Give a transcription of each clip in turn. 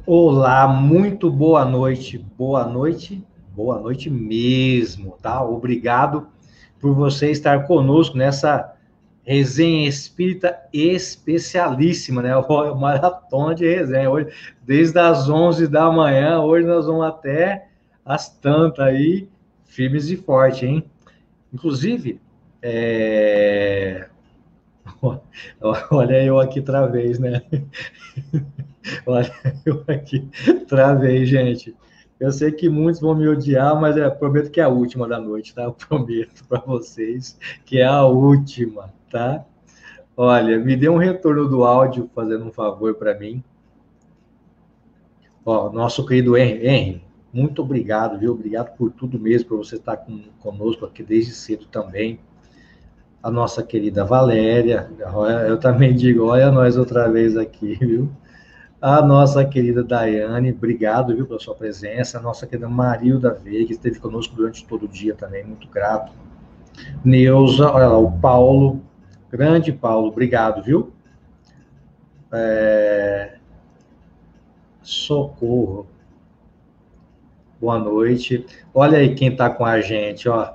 Olá, muito boa noite mesmo, tá? Obrigado por você estar conosco nessa resenha espírita especialíssima, né? Maratona de resenha, hoje, desde as 11 da manhã, hoje nós vamos até as tantas aí, firmes e fortes, hein? Inclusive, olha eu aqui outra vez, né? Olha, eu aqui travei, gente. Eu sei que muitos vão me odiar, mas prometo que é a última da noite, tá? Eu prometo para vocês que é a última, tá? Olha, me dê um retorno do áudio, fazendo um favor para mim. Ó, nosso querido Henry, muito obrigado, viu? Obrigado por tudo mesmo, por você estar conosco aqui desde cedo também. A nossa querida Valéria, eu também digo, olha nós outra vez aqui, viu? A nossa querida Daiane, obrigado, viu, pela sua presença. A nossa querida Marilda Veiga, que esteve conosco durante todo o dia também, muito grato. Neuza, olha lá, o Paulo, grande Paulo, obrigado, viu? Socorro, boa noite. Olha aí quem está com a gente, ó.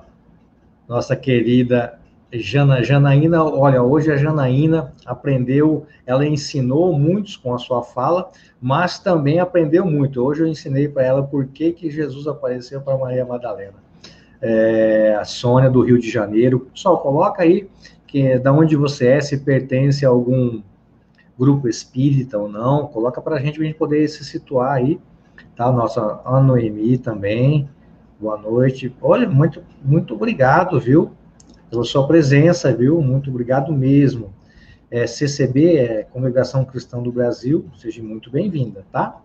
Nossa querida Janaína, olha, hoje a Janaína aprendeu, ela ensinou muitos com a sua fala, mas também aprendeu muito. Hoje eu ensinei para ela por que Jesus apareceu para Maria Madalena. A Sônia, do Rio de Janeiro. Pessoal, coloca aí da onde você é, se pertence a algum grupo espírita ou não, coloca para a gente poder se situar aí, tá? Nossa a Noemi também, boa noite. Olha, muito obrigado, viu? Pela sua presença, viu? Muito obrigado mesmo. CCB, Congregação Cristã do Brasil, seja muito bem-vinda, tá?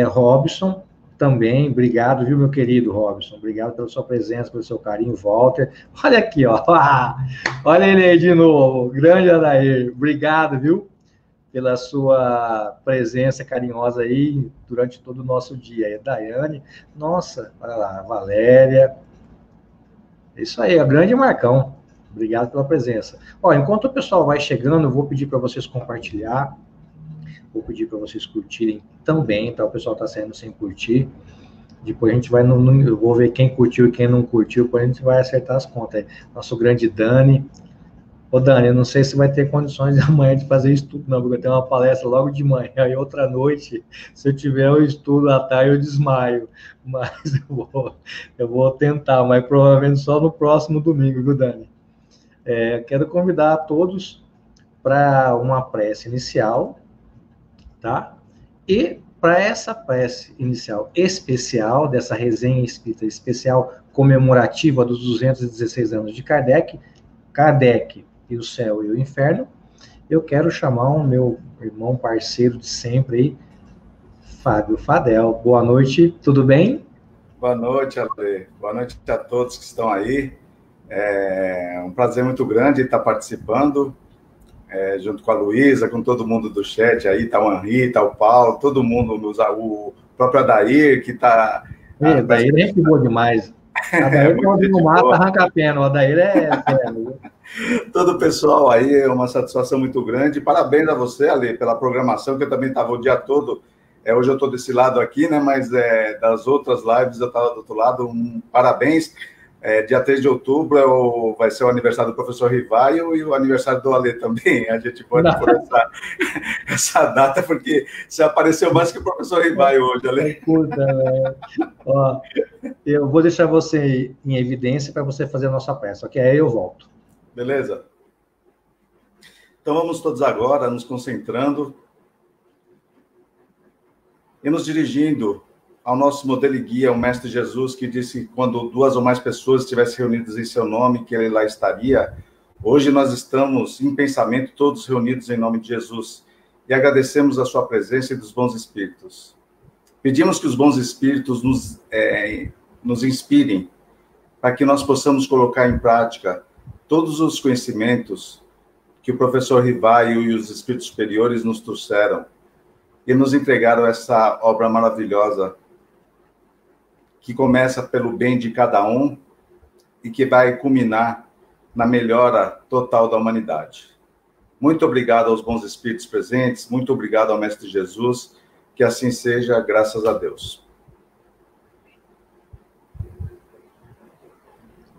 Robson, também, obrigado, viu, meu querido Robson? Obrigado pela sua presença, pelo seu carinho, Walter. Olha aqui, ó. Olha ele aí de novo, grande Adair. Obrigado, viu? Pela sua presença carinhosa aí durante todo o nosso dia. E Daiane, nossa, olha lá, Valéria. Isso aí, é grande Marcão. Obrigado pela presença. Ó, enquanto o pessoal vai chegando, eu vou pedir para vocês compartilhar, vou pedir para vocês curtirem também, tá? O pessoal está saindo sem curtir. Depois a gente vai, eu vou ver quem curtiu e quem não curtiu, depois a gente vai acertar as contas. Nosso grande Dani. Ô, Dani, eu não sei se vai ter condições amanhã de fazer estudo, não, porque eu tenho uma palestra logo de manhã e outra noite. Se eu tiver o estudo à tarde, eu desmaio. Mas eu vou tentar, mas provavelmente só no próximo domingo, viu, Dani? Quero convidar a todos para uma prece inicial, tá? E para essa prece inicial especial, dessa resenha espírita especial comemorativa dos 216 anos de Kardec, e o céu e o inferno, eu quero chamar o meu irmão parceiro de sempre aí, Fábio Fadel. Boa noite, tudo bem? Boa noite, Ale. Boa noite a todos que estão aí. É um prazer muito grande estar participando, junto com a Luísa, com todo mundo do chat aí, tá o Henri, tá o Paulo, todo mundo, o próprio Adair, que tá... Adair é gente boa demais. Adair pode no mato, arranca a pena, o Adair é sério. Todo o pessoal aí, é uma satisfação muito grande. Parabéns a você, Ale, pela programação, que eu também estava o dia todo. Hoje eu estou desse lado aqui, né? Mas das outras lives eu estava do outro lado. Parabéns. Dia 3 de outubro vai ser o aniversário do professor Rivaio e o aniversário do Ale também. A gente pode pôr essa data, porque você apareceu mais que o professor Rivaio hoje, Ale. Curta, né? Ó, eu vou deixar você em evidência para você fazer a nossa peça, ok? Aí eu volto. Beleza? Então vamos todos agora nos concentrando e nos dirigindo ao nosso modelo e guia, o Mestre Jesus, que disse que quando 2 ou mais pessoas estivessem reunidas em seu nome, que ele lá estaria. Hoje nós estamos em pensamento todos reunidos em nome de Jesus e agradecemos a sua presença e dos bons espíritos. Pedimos que os bons espíritos nos inspirem para que nós possamos colocar em prática todos os conhecimentos que o professor Rivaio e os espíritos superiores nos trouxeram e nos entregaram essa obra maravilhosa que começa pelo bem de cada um e que vai culminar na melhora total da humanidade. Muito obrigado aos bons espíritos presentes, muito obrigado ao Mestre Jesus, Que assim seja, graças a Deus.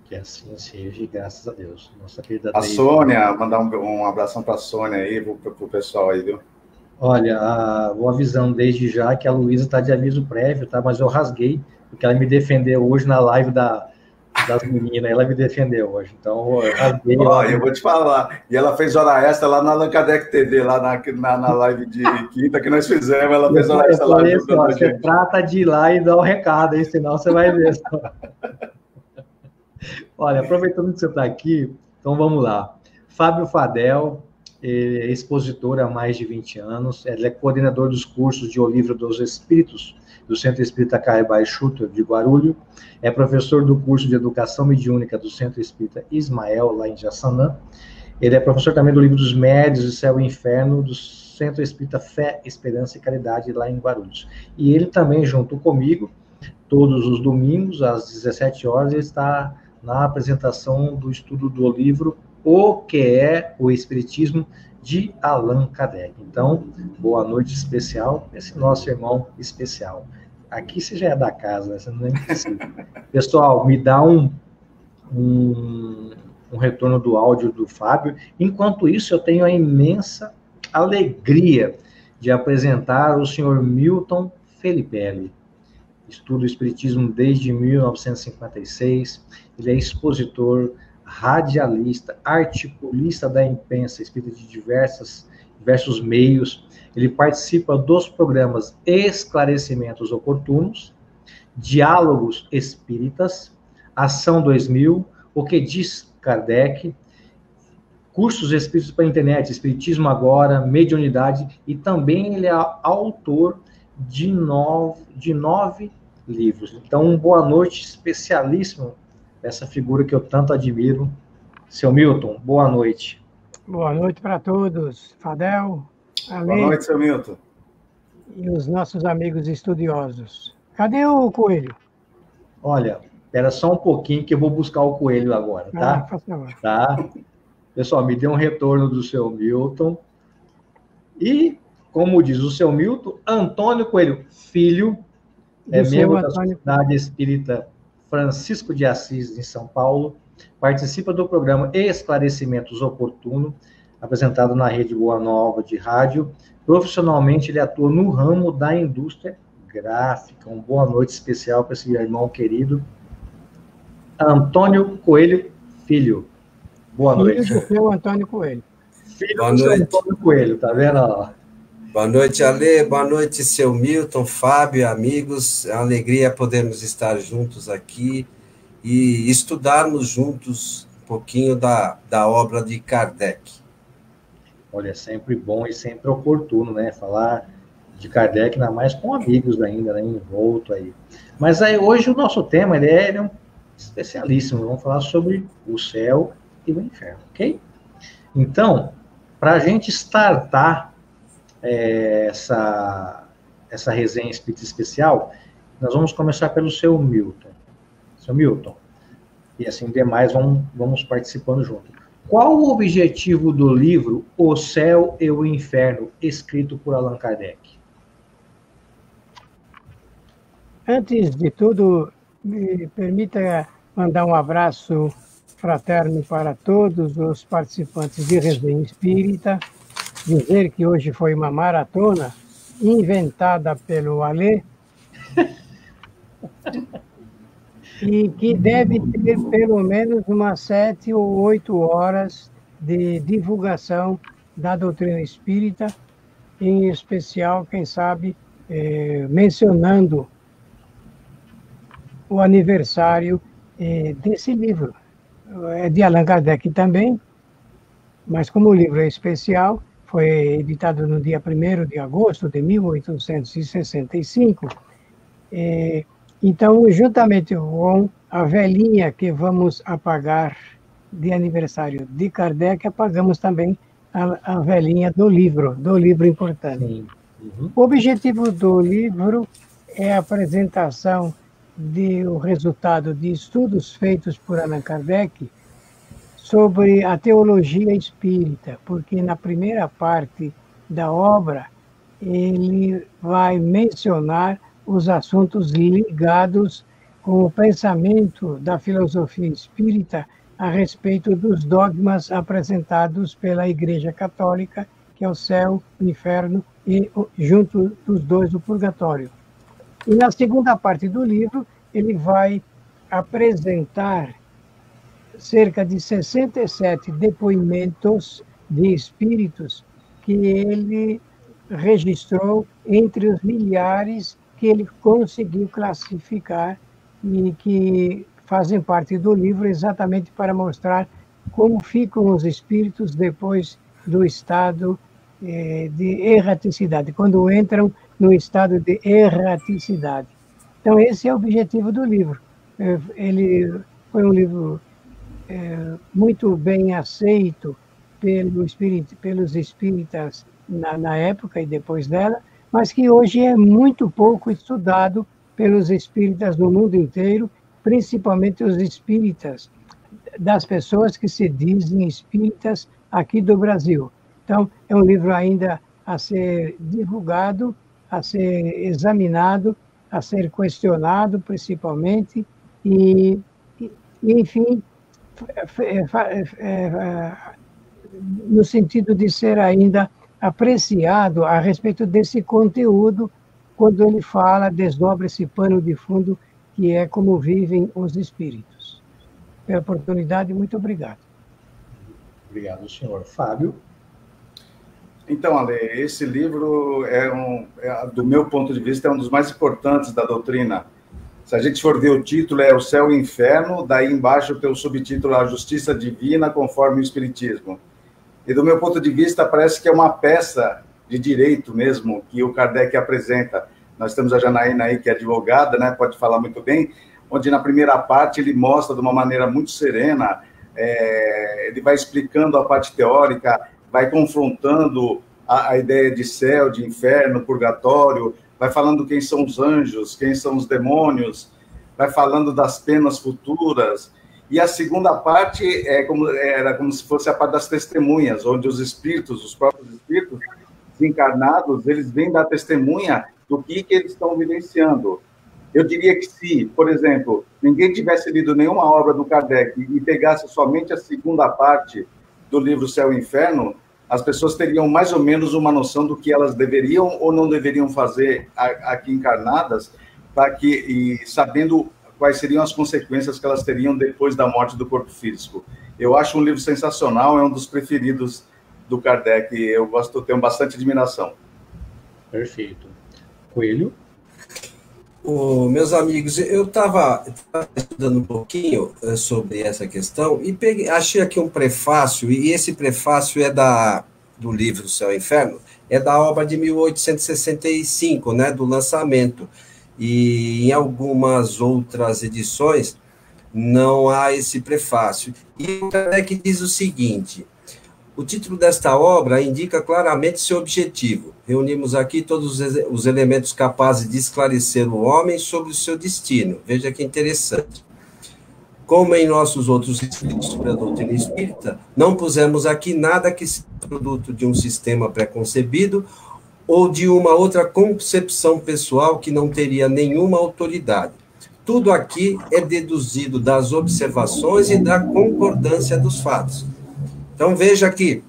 Que assim seja, graças a Deus. Nossa querida A Deise. Sônia, mandar um abração para a Sônia aí, para o pessoal aí, viu? Olha, vou avisando desde já que a Luísa está de aviso prévio, tá? Mas eu rasguei, porque ela me defendeu hoje na live das meninas, ela me defendeu hoje. Então, eu rasguei. Ó, eu vou te falar. E ela fez hora extra lá na Allan Kardec TV, lá na live de quinta que nós fizemos. Ela fez hora extra lá. Assim, ó, você trata de ir lá e dar o recado, hein? Senão você vai ver só. Olha, aproveitando que você está aqui, então vamos lá. Fábio Fadel, é expositor há mais de 20 anos, ele é coordenador dos cursos de O Livro dos Espíritos, do Centro Espírita Caibai Schutter, de Guarulhos, é professor do curso de Educação Mediúnica do Centro Espírita Ismael, lá em Jaçanã, ele é professor também do Livro dos Médios, de Céu e Inferno, do Centro Espírita Fé, Esperança e Caridade, lá em Guarulhos. E ele também, junto comigo, todos os domingos, às 17 horas, ele está na apresentação do estudo do livro O que é o Espiritismo, de Allan Kardec. Então, boa noite especial, esse nosso irmão especial. Aqui você já é da casa, né? Você não precisa. Pessoal, me dá um retorno do áudio do Fábio. Enquanto isso, eu tenho a imensa alegria de apresentar o senhor Milton Felipelli. Estuda o Espiritismo desde 1956, ele é expositor, radialista, articulista da imprensa espírita de diversos meios, ele participa dos programas Esclarecimentos Oportunos, Diálogos Espíritas, Ação 2000, O que diz Kardec, cursos espíritos para a internet, Espiritismo Agora, Mediunidade, e também ele é autor de nove livros. Então, boa noite, especialíssimo, essa figura que eu tanto admiro. Seu Milton, boa noite. Boa noite para todos. Fadel, Ale, boa noite, seu Milton. E os nossos amigos estudiosos. Cadê o coelho? Olha, espera só um pouquinho que eu vou buscar o coelho agora, tá? Faz favor. Tá? Pessoal, me dê um retorno do seu Milton. E, como diz o seu Milton, Antônio Coelho Filho, é membro da Sociedade Espírita Francisco de Assis, em São Paulo, participa do programa Esclarecimentos Oportuno, apresentado na Rede Boa Nova de rádio. Profissionalmente, ele atua no ramo da indústria gráfica. Uma boa noite especial para esse irmão querido, Antônio Coelho Filho. Boa noite. Filho do seu Antônio Coelho. Filho do seu Antônio Coelho, tá vendo? Boa noite, Ale. Boa noite, seu Milton, Fábio, amigos. É uma alegria podermos estar juntos aqui e estudarmos juntos um pouquinho da obra de Kardec. Olha, é sempre bom e sempre oportuno, né? Falar de Kardec, ainda mais com amigos ainda, né? Envolto aí. Mas aí, hoje o nosso tema, ele é um especialíssimo. Vamos falar sobre o céu e o inferno, ok? Então, para a gente startar essa resenha espírita especial, nós vamos começar pelo seu Milton. Seu Milton, e assim demais vamos participando junto. Qual o objetivo do livro O Céu e o Inferno, escrito por Allan Kardec? Antes de tudo, me permita mandar um abraço fraterno para todos os participantes de Resenha Espírita, dizer que hoje foi uma maratona inventada pelo Alê e que deve ter pelo menos umas 7 ou 8 horas de divulgação da doutrina espírita, em especial, quem sabe, mencionando o aniversário desse livro. É de Allan Kardec também, mas como o livro é especial, foi editado no dia 1º de agosto de 1865. Então, juntamente com a velhinha que vamos apagar de aniversário de Kardec, apagamos também a velhinha do livro importante. Uhum. O objetivo do livro é a apresentação do resultado de estudos feitos por Allan Kardec sobre a teologia espírita, porque na primeira parte da obra ele vai mencionar os assuntos ligados com o pensamento da filosofia espírita a respeito dos dogmas apresentados pela Igreja Católica, que é o céu, o inferno e, junto dos dois, o purgatório. E na segunda parte do livro, ele vai apresentar cerca de 67 depoimentos de espíritos que ele registrou entre os milhares que ele conseguiu classificar e que fazem parte do livro exatamente para mostrar como ficam os espíritos depois do estado de erraticidade, quando entram no estado de erraticidade. Então, esse é o objetivo do livro. Ele foi um livro muito bem aceito pelos espíritas na época e depois dela, mas que hoje é muito pouco estudado pelos espíritas do mundo inteiro, principalmente os espíritas das pessoas que se dizem espíritas aqui do Brasil. Então, é um livro ainda a ser divulgado, a ser examinado, a ser questionado, principalmente, e enfim, no sentido de ser ainda apreciado a respeito desse conteúdo, quando ele fala, desdobra esse pano de fundo, que é como vivem os espíritos. Pela oportunidade, muito obrigado. Obrigado, senhor. Fábio? Então, Ale, esse livro do meu ponto de vista, é um dos mais importantes da doutrina. Se a gente for ver o título, é O Céu e o Inferno, daí embaixo tem o subtítulo A Justiça Divina conforme o Espiritismo. E do meu ponto de vista, parece que é uma peça de direito mesmo que o Kardec apresenta. Nós temos a Janaína aí, que é advogada, né, pode falar muito bem, onde na primeira parte ele mostra de uma maneira muito serena, ele vai explicando a parte teórica, vai confrontando a ideia de céu, de inferno, purgatório, vai falando quem são os anjos, quem são os demônios, vai falando das penas futuras. E a segunda parte era como se fosse a parte das testemunhas, onde os espíritos, os próprios espíritos desencarnados, eles vêm dar testemunha do que eles estão vivenciando. Eu diria que se, por exemplo, ninguém tivesse lido nenhuma obra do Kardec e pegasse somente a segunda parte do livro Céu e Inferno, as pessoas teriam mais ou menos uma noção do que elas deveriam ou não deveriam fazer aqui encarnadas, e sabendo quais seriam as consequências que elas teriam depois da morte do corpo físico. Eu acho um livro sensacional, é um dos preferidos do Kardec, tenho bastante admiração. Perfeito. Coelho? Meus amigos, eu estava estudando um pouquinho sobre essa questão e achei aqui um prefácio, e esse prefácio é do livro Céu e Inferno, é da obra de 1865, né, do lançamento. E em algumas outras edições não há esse prefácio. E o Kardec diz o seguinte: o título desta obra indica claramente seu objetivo. Reunimos aqui todos os elementos capazes de esclarecer o homem sobre o seu destino. Veja que interessante. Como em nossos outros escritos sobre a doutrina espírita, não pusemos aqui nada que seja produto de um sistema pré-concebido ou de uma outra concepção pessoal que não teria nenhuma autoridade. Tudo aqui é deduzido das observações e da concordância dos fatos. Então, veja que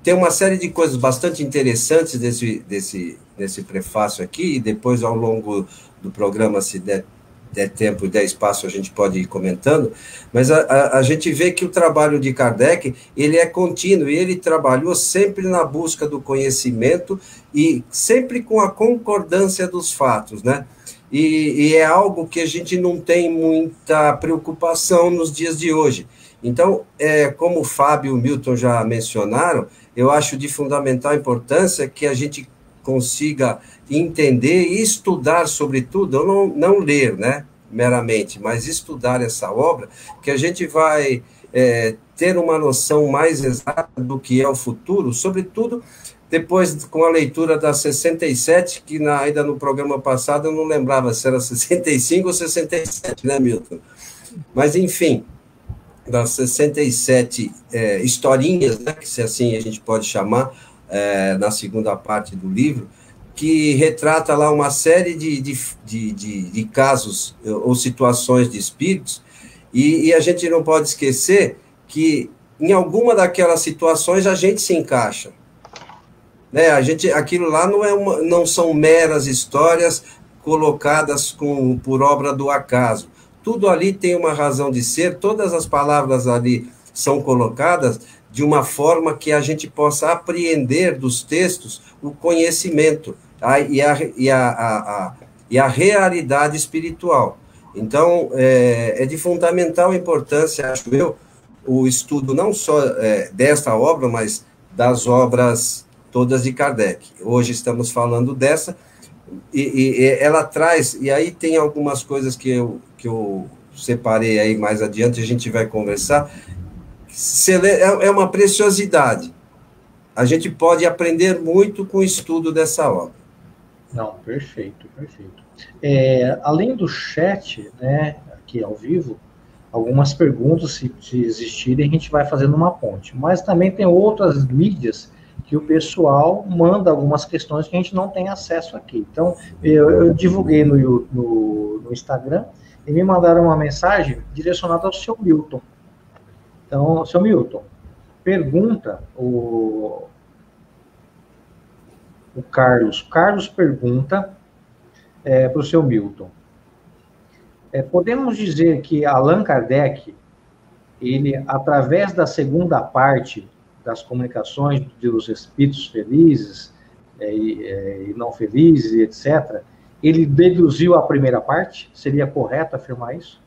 tem uma série de coisas bastante interessantes desse prefácio aqui, e depois, ao longo do programa, se der tempo e der espaço, a gente pode ir comentando, mas a gente vê que o trabalho de Kardec, ele é contínuo, e ele trabalhou sempre na busca do conhecimento e sempre com a concordância dos fatos, né? E é algo que a gente não tem muita preocupação nos dias de hoje. Então, como o Fábio e o Milton já mencionaram, eu acho de fundamental importância que a gente consiga entender e estudar, sobretudo, não ler, né, meramente, mas estudar essa obra, que a gente vai ter uma noção mais exata do que é o futuro, sobretudo depois com a leitura da 67, que ainda no programa passado eu não lembrava se era 65 ou 67, né, Milton? Mas, enfim, das 67 historinhas, né, que se assim a gente pode chamar, na segunda parte do livro, que retrata lá uma série de casos ou situações de espíritos, e a gente não pode esquecer que em alguma daquelas situações a gente se encaixa. Né? Aquilo lá não são meras histórias colocadas por obra do acaso. Tudo ali tem uma razão de ser, todas as palavras ali são colocadas de uma forma que a gente possa apreender dos textos o conhecimento e a realidade espiritual. Então, é de fundamental importância, acho eu, o estudo não só desta obra, mas das obras todas de Kardec. Hoje estamos falando dessa, e ela traz, e aí tem algumas coisas que eu separei aí mais adiante, a gente vai conversar. É uma preciosidade. A gente pode aprender muito com o estudo dessa obra. Não, perfeito, perfeito. Além do chat, né, aqui ao vivo, algumas perguntas, se existirem, a gente vai fazendo uma ponte. Mas também tem outras mídias que o pessoal manda algumas questões que a gente não tem acesso aqui. Então, eu divulguei no Instagram e me mandaram uma mensagem direcionada ao seu Milton. Então, seu Milton, pergunta o Carlos. Carlos pergunta para o seu Milton. Podemos dizer que Allan Kardec, ele, através da segunda parte das comunicações dos espíritos felizes e não felizes, etc., ele deduziu a primeira parte? Seria correto afirmar isso?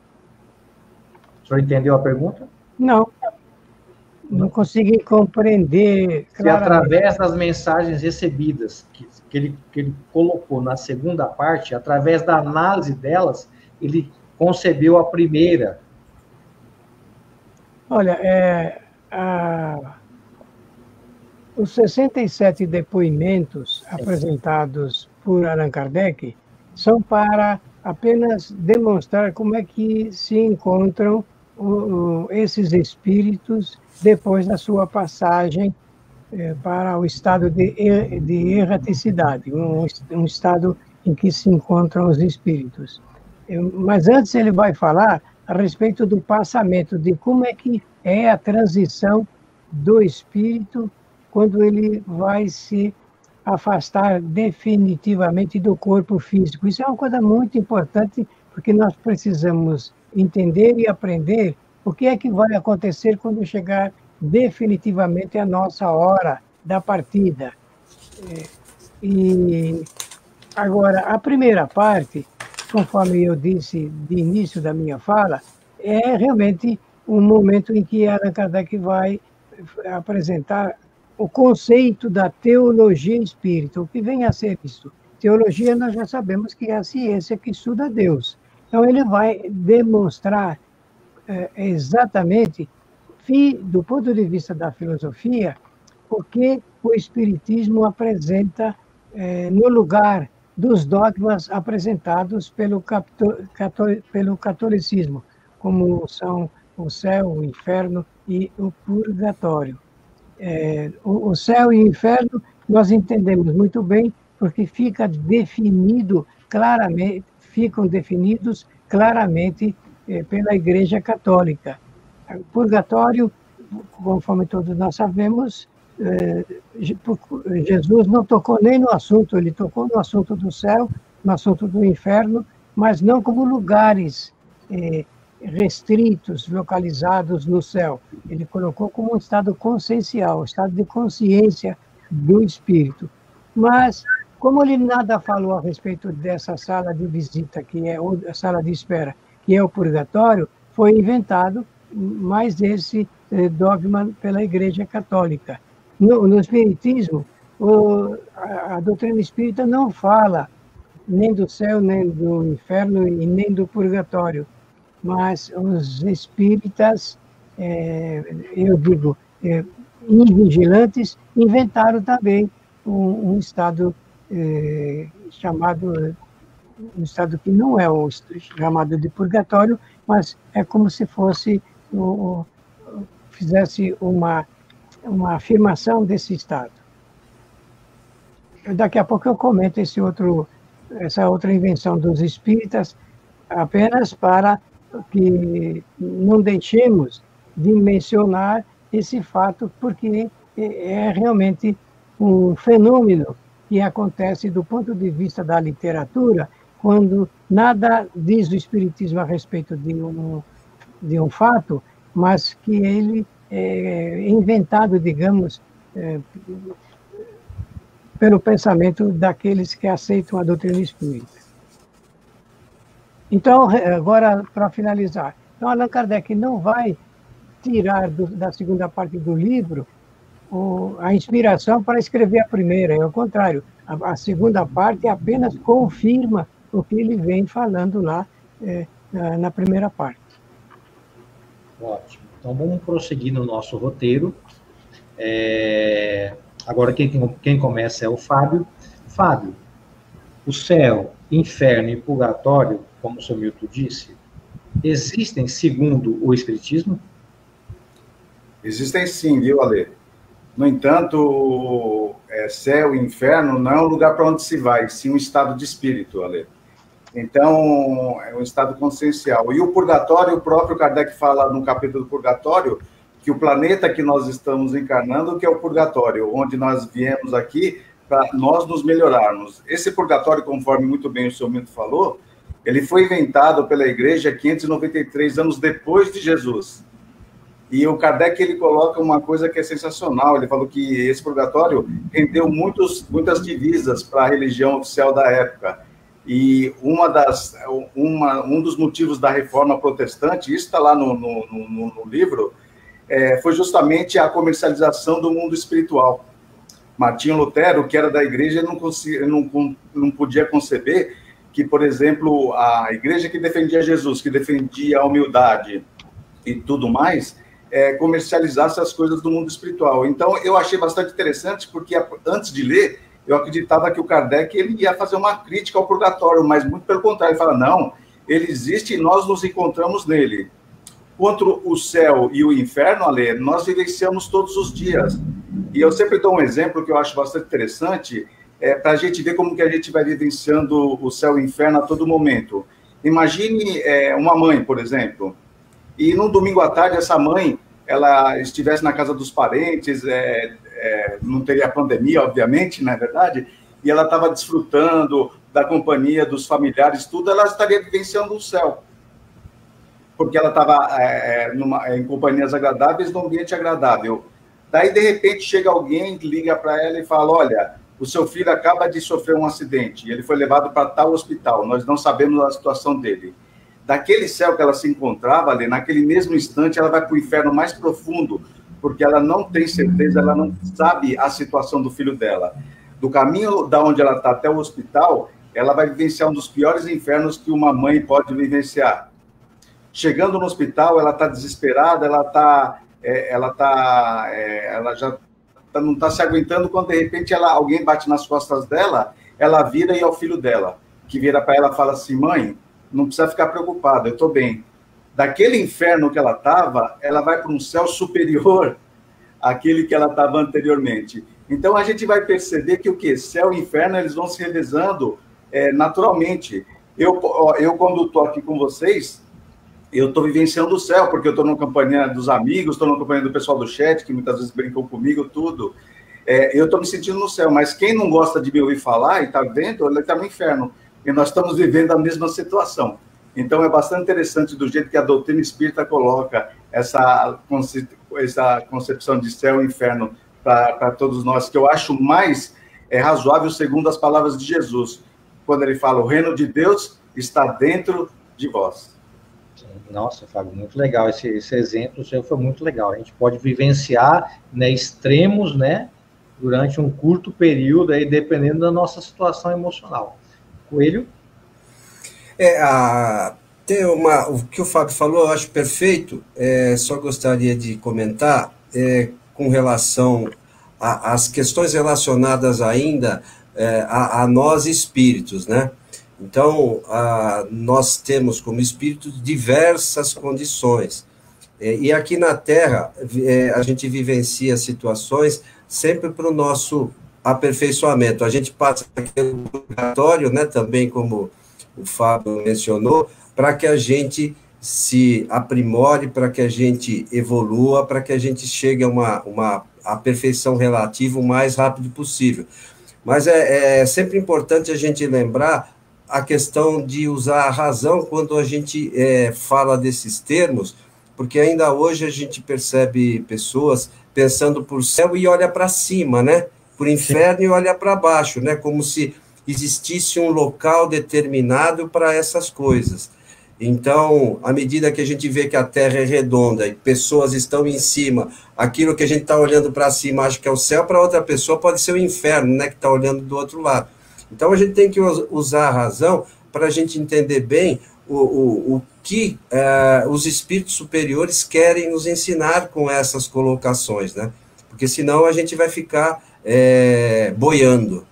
O senhor entendeu a pergunta? Não consegui compreender claramente. Se através das mensagens recebidas que ele colocou na segunda parte, através da análise delas, ele concebeu a primeira. Olha, os 67 depoimentos apresentados por Allan Kardec são para apenas demonstrar como é que se encontram esses espíritos depois da sua passagem para o estado de erraticidade, um estado em que se encontram os espíritos. Mas antes ele vai falar a respeito do passamento, de como é que é a transição do espírito quando ele vai se afastar definitivamente do corpo físico. Isso é uma coisa muito importante, porque nós precisamos entender e aprender o que é que vai acontecer quando chegar definitivamente a nossa hora da partida. E agora, a primeira parte, conforme eu disse de início da minha fala, é realmente um momento em que Allan Kardec vai apresentar o conceito da teologia espírita. O que vem a ser isso? Teologia, nós já sabemos que é a ciência que estuda Deus. Então, ele vai demonstrar exatamente, do ponto de vista da filosofia, o que o Espiritismo apresenta no lugar dos dogmas apresentados pelo catolicismo, como são o céu, o inferno e o purgatório. O céu e o inferno nós entendemos muito bem, porque ficam definidos claramente pela Igreja Católica. O purgatório, conforme todos nós sabemos, Jesus não tocou nem no assunto, ele tocou no assunto do céu, no assunto do inferno, mas não como lugares restritos, localizados no céu. Ele colocou como um estado consciencial, um estado de consciência do espírito. Mas, como ele nada falou a respeito dessa sala de visita, que é a sala de espera, que é o purgatório, foi inventado mais esse dogma pela Igreja Católica. No Espiritismo, a doutrina espírita não fala nem do céu, nem do inferno e nem do purgatório, mas os espíritas, eu digo, invigilantes, inventaram também um estado chamado, um estado que não é o chamado de purgatório, mas é como se fosse, fizesse uma afirmação desse estado. daqui a pouco eu comento essa outra invenção dos espíritas, apenas para que não deixemos de mencionar esse fato, porque é realmente um fenômeno que acontece do ponto de vista da literatura, quando nada diz o Espiritismo a respeito de um fato, mas que ele é inventado, digamos, pelo pensamento daqueles que aceitam a doutrina espírita. Então, agora, para finalizar, então Allan Kardec não vai tirar da segunda parte do livro a inspiração para escrever a primeira, é o contrário. A segunda parte apenas confirma o que ele vem falando lá na primeira parte. Ótimo. Então, vamos prosseguir no nosso roteiro. Agora, quem começa é o Fábio. Fábio, o céu, inferno e purgatório, como o seu Milton disse, existem segundo o Espiritismo? Existem sim, viu, Ale? No entanto, céu e inferno não é um lugar para onde se vai, sim um estado de espírito, Ale. Então, é um estado consciencial. E o purgatório, o próprio Kardec fala no capítulo do purgatório, que o planeta que nós estamos encarnando, que é o purgatório, onde nós viemos aqui para nós nos melhorarmos. Esse purgatório, conforme muito bem o senhor Milton falou, ele foi inventado pela Igreja 593 anos depois de Jesus. E o Kardec, ele coloca uma coisa que é sensacional, ele falou que esse purgatório rendeu muitas divisas para a religião oficial da época. E um dos motivos da reforma protestante, isso está lá no livro, foi justamente a comercialização do mundo espiritual. Martinho Lutero, que era da igreja, não podia conceber que, por exemplo, a igreja que defendia Jesus, que defendia a humildade e tudo mais, comercializasse as coisas do mundo espiritual. Então, eu achei bastante interessante, porque antes de ler, eu acreditava que o Kardec ele ia fazer uma crítica ao purgatório, mas muito pelo contrário, ele fala, não, ele existe e nós nos encontramos nele. Quanto o céu e o inferno, Ale, nós vivenciamos todos os dias. E eu sempre dou um exemplo que eu acho bastante interessante, para a gente ver como que a gente vai vivenciando o céu e o inferno a todo momento. Imagine uma mãe, por exemplo, e num domingo à tarde essa mãe, ela estivesse na casa dos parentes, não teria pandemia, obviamente, não é verdade? E ela estava desfrutando da companhia dos familiares, tudo, ela estaria vivenciando o céu. Porque ela estava em companhias agradáveis, num ambiente agradável. Daí, de repente, chega alguém, liga para ela e fala, olha, o seu filho acaba de sofrer um acidente, ele foi levado para tal hospital, nós não sabemos a situação dele. Daquele céu que ela se encontrava ali, naquele mesmo instante, ela vai para o inferno mais profundo, porque ela não tem certeza, ela não sabe a situação do filho dela. Do caminho da onde ela está até o hospital, ela vai vivenciar um dos piores infernos que uma mãe pode vivenciar. Chegando no hospital, ela está desesperada, ela já não está se aguentando, quando de repente alguém bate nas costas dela, ela vira e é o filho dela, que vira para ela e fala assim, mãe, não precisa ficar preocupada, eu estou bem. Daquele inferno que ela estava, ela vai para um céu superior àquele que ela estava anteriormente. Então, a gente vai perceber que o quê? Céu e inferno, eles vão se revezando naturalmente. Eu quando estou aqui com vocês, eu estou vivenciando o céu, porque eu estou na companhia dos amigos, estou na companhia do pessoal do chat, que muitas vezes brincam comigo, tudo. Eu estou me sentindo no céu, mas quem não gosta de me ouvir falar e está vendo, ele está no inferno. E nós estamos vivendo a mesma situação. Então, é bastante interessante do jeito que a doutrina espírita coloca essa concepção de céu e inferno para todos nós, que eu acho mais razoável segundo as palavras de Jesus, quando ele fala, o reino de Deus está dentro de vós. Nossa, Fábio, muito legal. Esse exemplo seu foi muito legal. A gente pode vivenciar, né, extremos, né, durante um curto período, aí, dependendo da nossa situação emocional. Coelho? O que o Fábio falou, eu acho perfeito. Só gostaria de comentar com relação às questões relacionadas ainda a nós espíritos, né? Então, nós temos como espíritos diversas condições. E aqui na Terra, a gente vivencia situações sempre para o nosso aperfeiçoamento. A gente passa pelo purgatório, né, também como o Fábio mencionou, para que a gente se aprimore, para que a gente evolua, para que a gente chegue a uma perfeição relativa o mais rápido possível. Mas é sempre importante a gente lembrar a questão de usar a razão quando a gente fala desses termos, porque ainda hoje a gente percebe pessoas pensando por céu e olha para cima, né? Por inferno e olha para baixo, né? Como se existisse um local determinado para essas coisas. Então, à medida que a gente vê que a Terra é redonda e pessoas estão em cima, aquilo que a gente está olhando para cima acha que é o céu, para outra pessoa pode ser o inferno, né? Que está olhando do outro lado. Então, a gente tem que usar a razão para a gente entender bem o que os espíritos superiores querem nos ensinar com essas colocações, né? Porque senão a gente vai ficar boiando.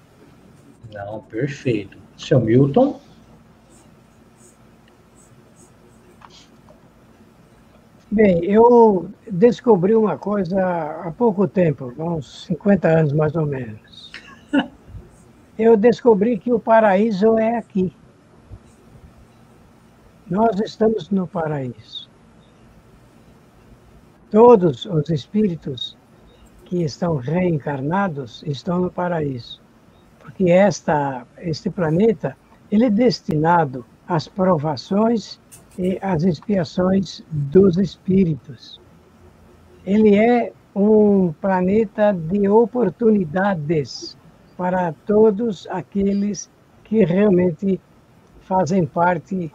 Não, perfeito. Seu Milton? Bem, eu descobri uma coisa há pouco tempo, uns 50 anos mais ou menos. Eu descobri que o paraíso é aqui. Nós estamos no paraíso. Todos os espíritos que estão reencarnados estão no paraíso. Porque este planeta, ele é destinado às provações e às expiações dos espíritos. Ele é um planeta de oportunidades para todos aqueles que realmente fazem parte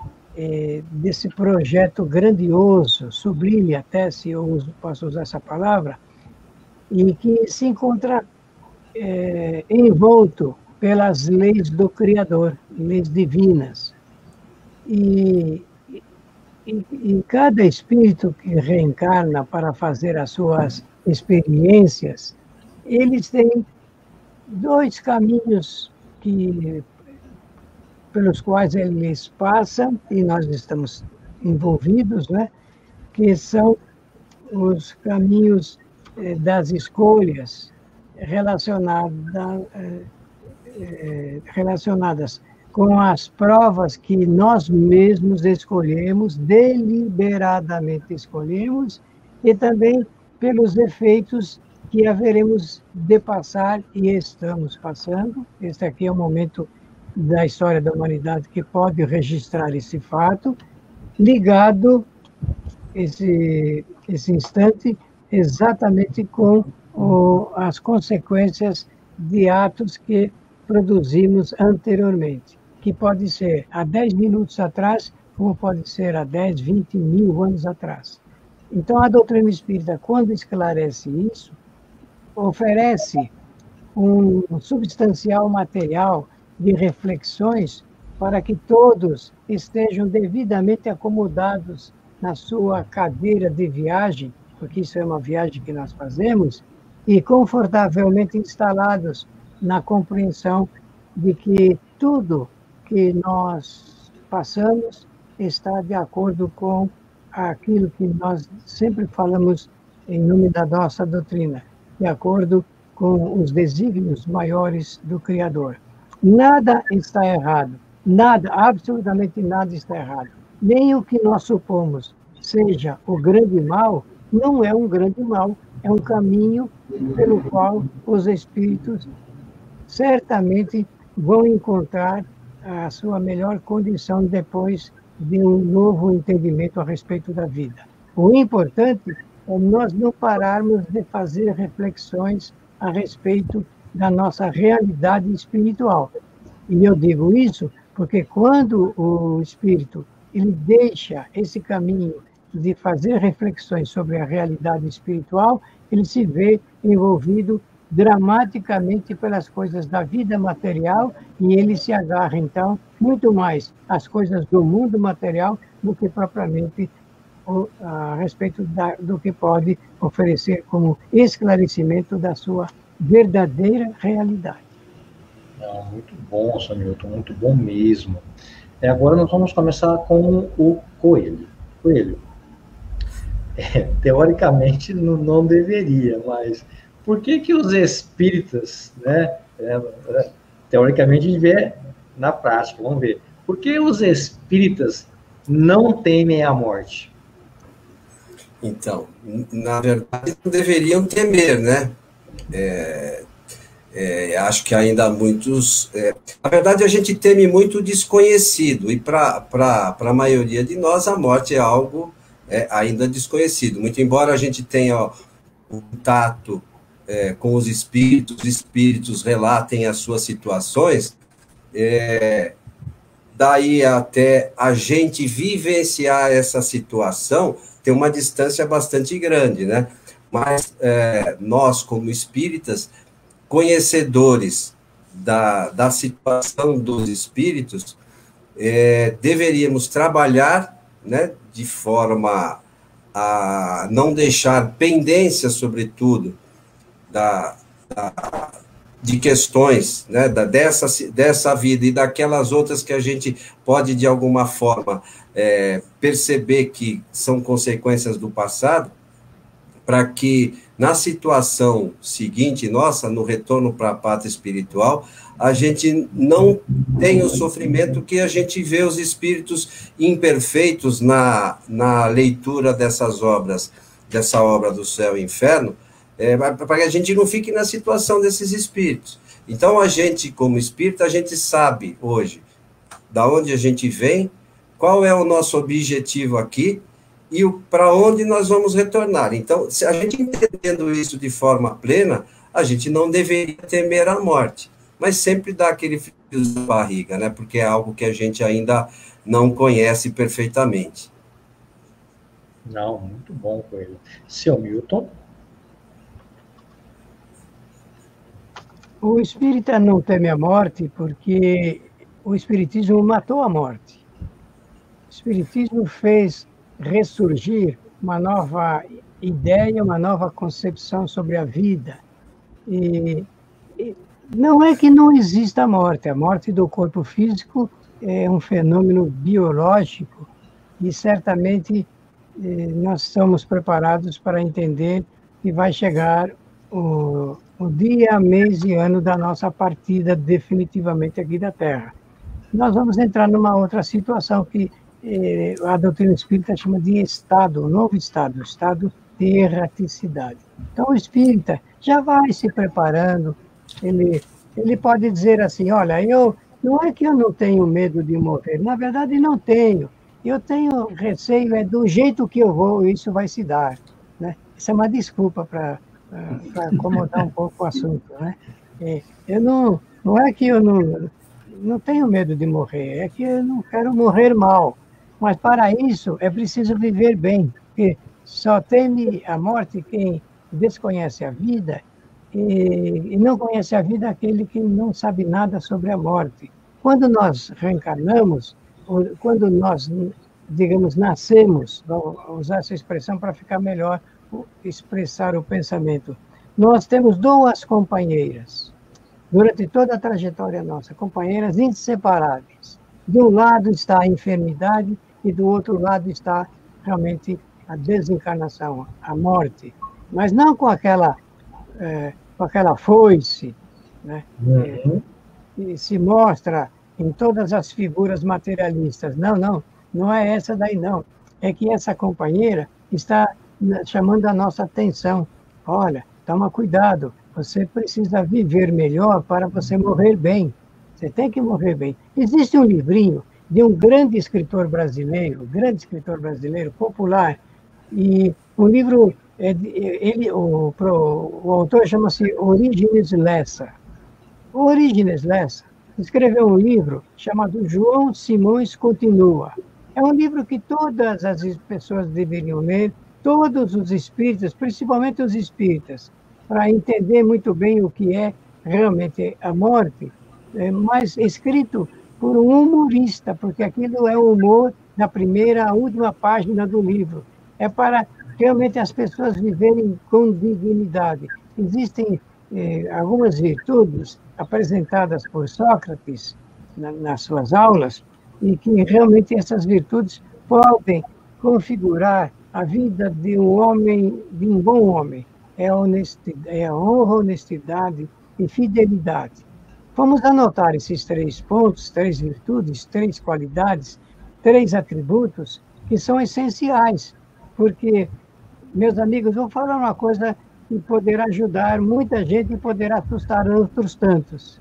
desse projeto grandioso, sublime até, se eu posso usar essa palavra, e que se encontra envolto pelas leis do Criador, leis divinas. E cada espírito que reencarna para fazer as suas experiências, eles têm dois caminhos pelos quais eles passam, e nós estamos envolvidos, né? Que são os caminhos das escolhas relacionadas com as provas que nós mesmos escolhemos, deliberadamente escolhemos, e também pelos efeitos que haveremos de passar e estamos passando. Este aqui é um momento da história da humanidade que pode registrar esse fato, ligado, esse instante, exatamente com as consequências de atos que produzimos anteriormente, que pode ser há 10 minutos atrás, como pode ser há 10, 20 mil anos atrás. Então, a doutrina espírita, quando esclarece isso, oferece um substancial material de reflexões para que todos estejam devidamente acomodados na sua cadeira de viagem, porque isso é uma viagem que nós fazemos, e confortavelmente instalados na compreensão de que tudo que nós passamos está de acordo com aquilo que nós sempre falamos em nome da nossa doutrina, de acordo com os desígnios maiores do Criador. Nada está errado, nada, absolutamente nada está errado. Nem o que nós supomos seja o grande mal, não é um grande mal, é um caminho pelo qual os espíritos certamente vão encontrar a sua melhor condição depois de um novo entendimento a respeito da vida. O importante é nós não pararmos de fazer reflexões a respeito da nossa realidade espiritual. E eu digo isso porque quando o espírito ele deixa esse caminho de fazer reflexões sobre a realidade espiritual, ele se vê envolvido dramaticamente pelas coisas da vida material e ele se agarra, então, muito mais às coisas do mundo material do que propriamente a respeito do que pode oferecer como esclarecimento da sua verdadeira realidade. Não, muito bom, Samilton, muito bom mesmo. Agora nós vamos começar com o Coelho. Coelho, teoricamente não deveria, mas por que os espíritas, né, Teoricamente, a gente vê na prática, vamos ver. Por que os espíritas não temem a morte? Então, na verdade, não deveriam temer, né? Acho que ainda muitos... na verdade, a gente teme muito o desconhecido, e para a maioria de nós, a morte é algo ainda desconhecido. Muito embora a gente tenha o contato com os espíritos relatem as suas situações, daí até a gente vivenciar essa situação, tem uma distância bastante grande, né? Mas nós, como espíritas, conhecedores da situação dos espíritos, deveríamos trabalhar, né, de forma a não deixar pendência, sobretudo, de questões, né, dessa vida e daquelas outras que a gente pode, de alguma forma, perceber que são consequências do passado, para que, na situação seguinte, nossa, no retorno para a pátria espiritual, a gente não tenha o sofrimento que a gente vê os espíritos imperfeitos na leitura dessas obras, dessa obra do Céu e Inferno, para que a gente não fique na situação desses espíritos. Então, a gente, como espírita, a gente sabe hoje da onde a gente vem, qual é o nosso objetivo aqui e para onde nós vamos retornar. Então, se a gente entendendo isso de forma plena, a gente não deveria temer a morte, mas sempre dá aquele frio na barriga, né? Porque é algo que a gente ainda não conhece perfeitamente. Não, muito bom, Coelho. Seu Milton? O espírita não teme a morte porque o espiritismo matou a morte. O espiritismo fez ressurgir uma nova ideia, uma nova concepção sobre a vida. E não é que não exista a morte do corpo físico é um fenômeno biológico e certamente nós estamos preparados para entender que vai chegar o dia, mês e ano da nossa partida definitivamente aqui da Terra. Nós vamos entrar numa outra situação que a doutrina espírita chama de estado, um novo estado, o estado de erraticidade. Então, o espírita já vai se preparando, ele pode dizer assim, olha, não é que eu não tenho medo de morrer, na verdade não tenho, eu tenho receio, do jeito que eu vou, isso vai se dar, né? Isso é uma desculpa para acomodar um pouco o assunto, né? Eu não é que eu não tenho medo de morrer, é que eu não quero morrer mal. Mas para isso é preciso viver bem, porque só teme a morte quem desconhece a vida e não conhece a vida aquele que não sabe nada sobre a morte. Quando nós reencarnamos, quando nós, digamos, nascemos, vou usar essa expressão para ficar melhor expressar o pensamento, nós temos duas companheiras, durante toda a trajetória nossa, companheiras inseparáveis. De um lado está a enfermidade e do outro lado está realmente a desencarnação, a morte. Mas não com aquela foice, né? Que se mostra em todas as figuras materialistas. Não é essa daí não. É que essa companheira está chamando a nossa atenção. Olha, toma cuidado, você precisa viver melhor para você morrer bem. Você tem que morrer bem. Existe um livrinho de um grande escritor brasileiro popular, e um livro, o autor chama-se Orígenes Lessa. O Orígenes Lessa escreveu um livro chamado João Simões Continua. É um livro que todas as pessoas deveriam ler, todos os espíritas, principalmente os espíritas, para entender muito bem o que é realmente a morte, mas escrito por um humorista, porque aquilo é o humor da primeira à última página do livro. É para realmente as pessoas viverem com dignidade. Existem algumas virtudes apresentadas por Sócrates nas suas aulas, e que realmente essas virtudes podem configurar a vida de um homem, de um bom homem. É a honra, honestidade e fidelidade. vamos anotar esses 3 pontos, 3 virtudes, 3 qualidades, 3 atributos que são essenciais, porque, meus amigos, vou falar uma coisa que poderá ajudar muita gente e poderá assustar outros tantos.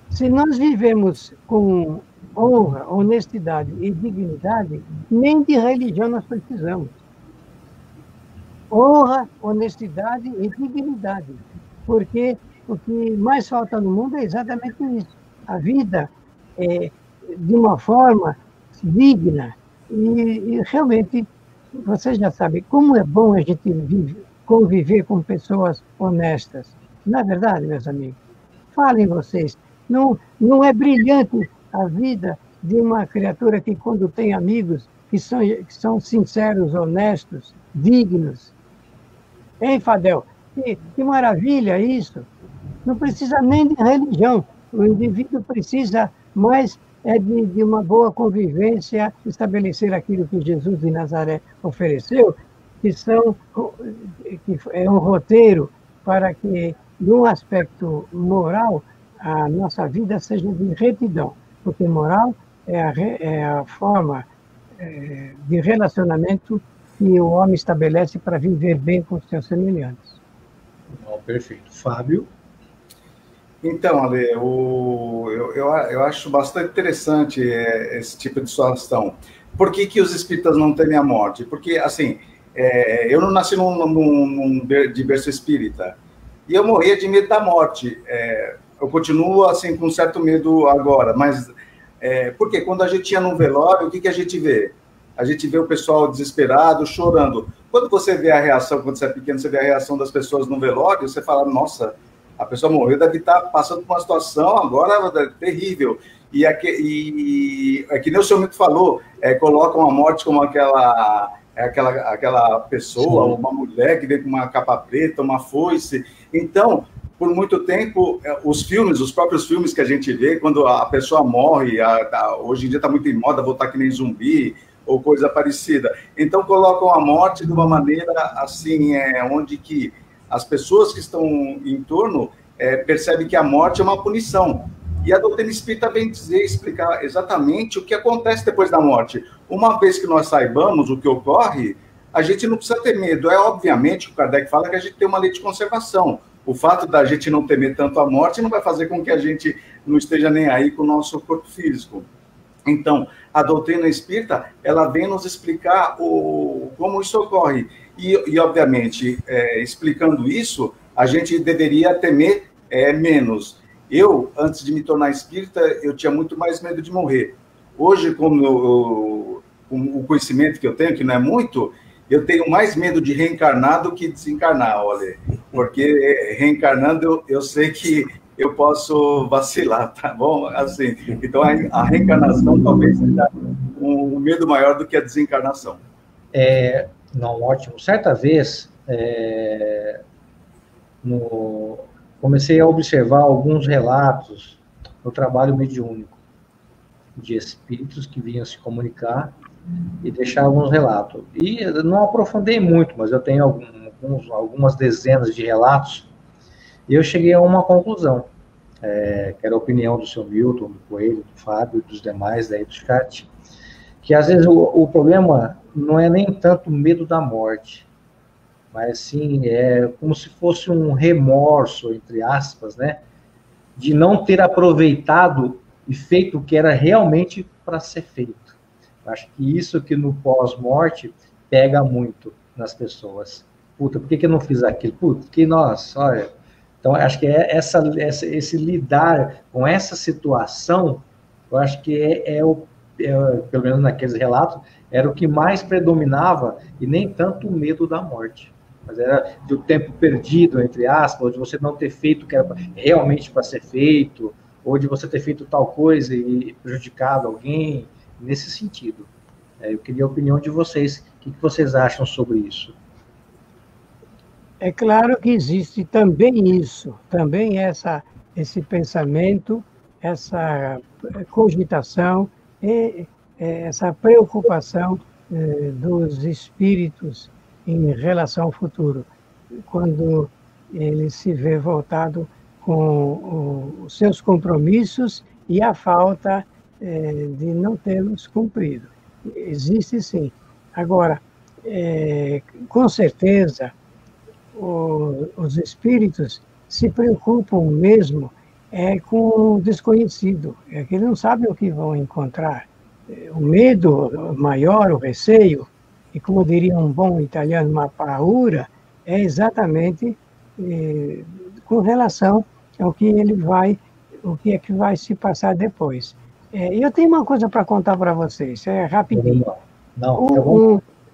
Se nós vivemos com honra, honestidade e dignidade, nem de religião nós precisamos. Honra, honestidade e dignidade, porque o que mais falta no mundo é exatamente isso. A vida de uma forma digna e realmente, você já sabe, como é bom a gente conviver com pessoas honestas. Não é verdade, meus amigos? Falem vocês, não é brilhante a vida de uma criatura que, quando tem amigos que são sinceros, honestos, dignos? Hein, Fadel? Que maravilha isso! Não precisa nem de religião. O indivíduo precisa mais de uma boa convivência, estabelecer aquilo que Jesus de Nazaré ofereceu, que é um roteiro para que, num aspecto moral, a nossa vida seja de retidão, porque moral é a forma de relacionamento que o homem estabelece para viver bem com os seus semelhantes. Perfeito. Fábio? Então, Ale, eu acho bastante interessante esse tipo de situação. Por que os espíritas não temem a morte? Porque, assim, eu não nasci de berço espírita, e eu morria de medo da morte. Eu continuo, assim, com certo medo agora, mas porque quando a gente ia num velório, o que a gente vê? A gente vê o pessoal desesperado, chorando. Quando você vê a reação, quando você é pequeno, você vê a reação das pessoas no velório, você fala, nossa, a pessoa morreu, deve estar passando por uma situação agora terrível. E é que nem o senhor Milton falou, colocam a morte como aquela pessoa, uma mulher que vem com uma capa preta, uma foice. Então, por muito tempo, os próprios filmes que a gente vê, quando a pessoa morre, hoje em dia está muito em moda voltar que nem zumbi, ou coisa parecida. Então, colocam a morte de uma maneira assim, onde que as pessoas que estão em torno percebem que a morte é uma punição. E a doutrina espírita vem explicar exatamente o que acontece depois da morte. Uma vez que nós saibamos o que ocorre, a gente não precisa ter medo. Obviamente, o Kardec fala que a gente tem uma lei de conservação. O fato da gente não temer tanto a morte não vai fazer com que a gente não esteja nem aí com o nosso corpo físico. Então, a doutrina espírita, ela vem nos explicar como isso ocorre. E obviamente, explicando isso, a gente deveria temer menos. Eu, antes de me tornar espírita, eu tinha muito mais medo de morrer. Hoje, com o conhecimento que eu tenho, que não é muito, eu tenho mais medo de reencarnar do que desencarnar, olha. Porque reencarnando, eu sei que eu posso vacilar, tá bom? Assim, então, a reencarnação talvez seja um medo maior do que a desencarnação. Não, ótimo. Certa vez, comecei a observar alguns relatos no trabalho mediúnico de espíritos que vinham se comunicar e deixar alguns relatos. E não aprofundei muito, mas eu tenho algumas dezenas de relatos. E eu cheguei a uma conclusão, que era a opinião do seu Milton, do Coelho, do Fábio e dos demais daí do chat, que às vezes o problema não é nem tanto o medo da morte, mas sim como se fosse um remorso, entre aspas, né, de não ter aproveitado e feito o que era realmente para ser feito. Eu acho que isso que no pós-morte pega muito nas pessoas. Puta, por que eu não fiz aquilo? Puta, que nossa, olha. Então, acho que esse lidar com essa situação, eu acho que pelo menos naqueles relatos, era o que mais predominava, e nem tanto o medo da morte. Mas era do tempo perdido, entre aspas, de você não ter feito o que era realmente para ser feito, ou de você ter feito tal coisa e prejudicado alguém, nesse sentido. Eu queria a opinião de vocês. O que vocês acham sobre isso? É claro que existe também isso, também esse pensamento, essa cogitação, essa preocupação dos espíritos em relação ao futuro, quando ele se vê voltado com os seus compromissos e a falta de não tê-los cumprido. Existe sim. Agora, com certeza, os espíritos se preocupam mesmo com o desconhecido, que eles não sabem o que vão encontrar. O medo maior, o receio, e como diria um bom italiano, uma paura, é exatamente com relação ao que o que é que vai se passar depois. Eu tenho uma coisa para contar para vocês, rapidinho.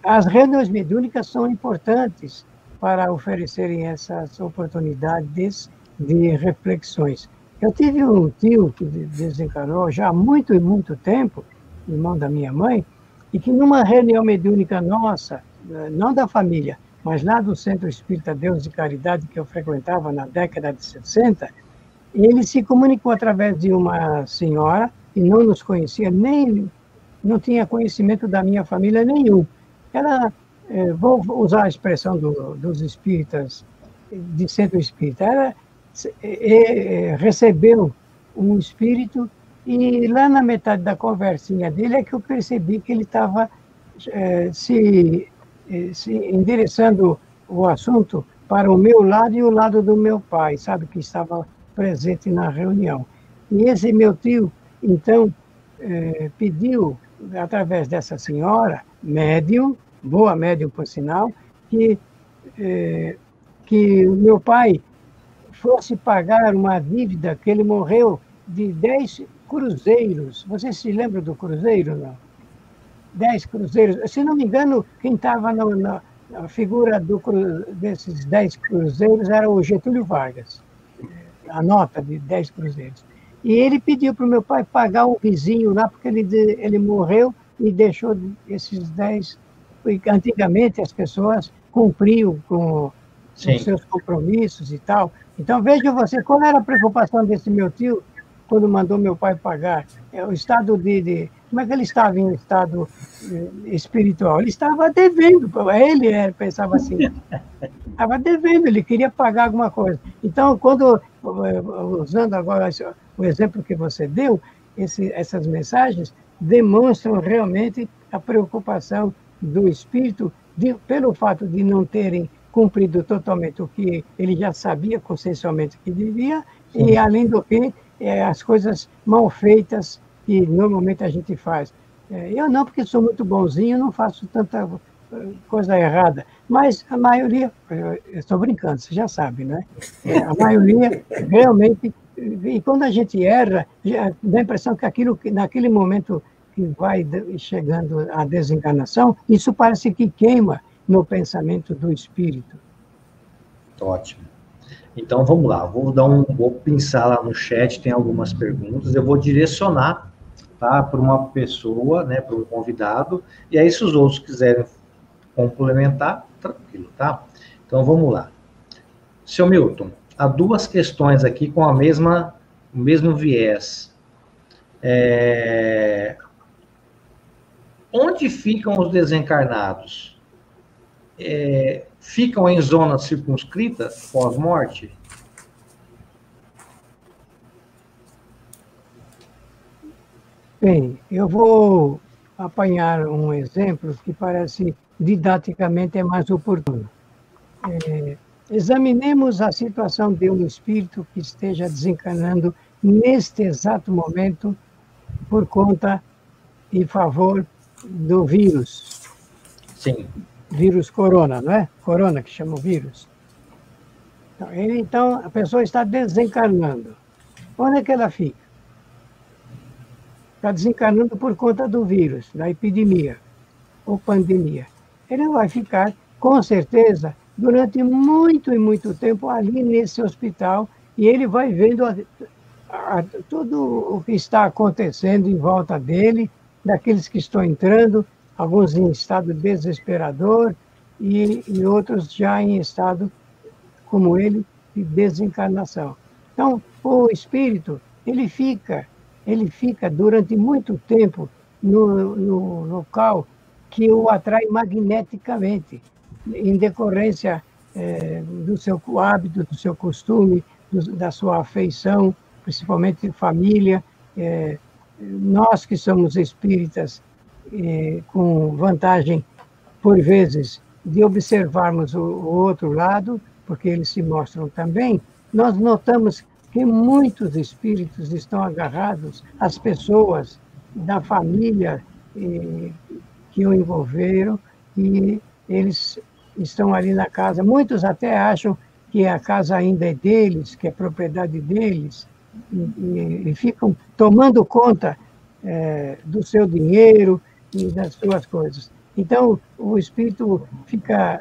As reuniões mediúnicas são importantes para oferecerem essas oportunidades de reflexões. Eu tive um tio que desencarnou já há muito e muito tempo, irmão da minha mãe, e que numa reunião mediúnica nossa, não da família, mas lá do Centro Espírita Deus de Caridade que eu frequentava na década de 60, ele se comunicou através de uma senhora que não nos conhecia, nem não tinha conhecimento da minha família nenhum. Ela, vou usar a expressão dos espíritas, de Centro Espírita, ela recebeu um espírito e lá na metade da conversinha dele é que eu percebi que ele estava se endereçando o assunto para o meu lado e o lado do meu pai, sabe, que estava presente na reunião. E esse meu tio, então, pediu, através dessa senhora, médium, boa médium por sinal, que o meu pai fosse pagar uma dívida que ele morreu de 10 cruzeiros. Vocês se lembram do cruzeiro, não? 10 cruzeiros. Se não me engano, quem estava na figura desses 10 cruzeiros era o Getúlio Vargas, a nota de 10 cruzeiros. E ele pediu para o meu pai pagar o vizinho lá, porque ele morreu e deixou esses 10. Antigamente as pessoas cumpriam com os seus compromissos e tal. Então, veja você, qual era a preocupação desse meu tio quando mandou meu pai pagar? O estado como é que ele estava em estado espiritual? Ele estava devendo, ele pensava assim, estava devendo, ele queria pagar alguma coisa. Então, usando agora o exemplo que você deu, essas mensagens demonstram realmente a preocupação do espírito pelo fato de não terem cumprido totalmente o que ele já sabia consciencialmente que devia, e além do que, as coisas mal feitas que normalmente a gente faz. Eu não, porque sou muito bonzinho, não faço tanta coisa errada, mas a maioria, eu estou brincando, você já sabe, né? A maioria realmente, e quando a gente erra, dá a impressão que naquele momento que vai chegando a desencarnação, isso parece que queima no pensamento do espírito. Ótimo. Então, vamos lá. Vou pensar lá no chat, tem algumas perguntas. Eu vou direcionar, tá, para uma pessoa, né, para um convidado. E aí, se os outros quiserem complementar, tranquilo, tá? Então, vamos lá. Seu Milton, há duas questões aqui com o mesmo viés. Onde ficam os desencarnados? Ficam em zonas circunscritas pós-morte? Bem, eu vou apanhar um exemplo que parece didaticamente é mais oportuno. Examinemos a situação de um espírito que esteja desencarnando neste exato momento por conta e favor do vírus. Sim. Vírus corona, não é? Corona que chama o vírus. Então, a pessoa está desencarnando. Onde é que ela fica? Está desencarnando por conta do vírus, da epidemia ou pandemia. Ele vai ficar, com certeza, durante muito e muito tempo ali nesse hospital, e ele vai vendo tudo o que está acontecendo em volta dele, daqueles que estão entrando, alguns em estado desesperador e outros já em estado, como ele, de desencarnação. Então, o espírito, ele fica durante muito tempo no local que o atrai magneticamente, em decorrência do seu hábito, do seu costume, da sua afeição, principalmente família. Nós que somos espíritas, com vantagem, por vezes, de observarmos o outro lado, porque eles se mostram também, nós notamos que muitos espíritos estão agarrados às pessoas da família que o envolveram, e eles estão ali na casa. Muitos até acham que a casa ainda é deles, que é propriedade deles, e ficam tomando conta do seu dinheiro e das suas coisas. Então, o espírito fica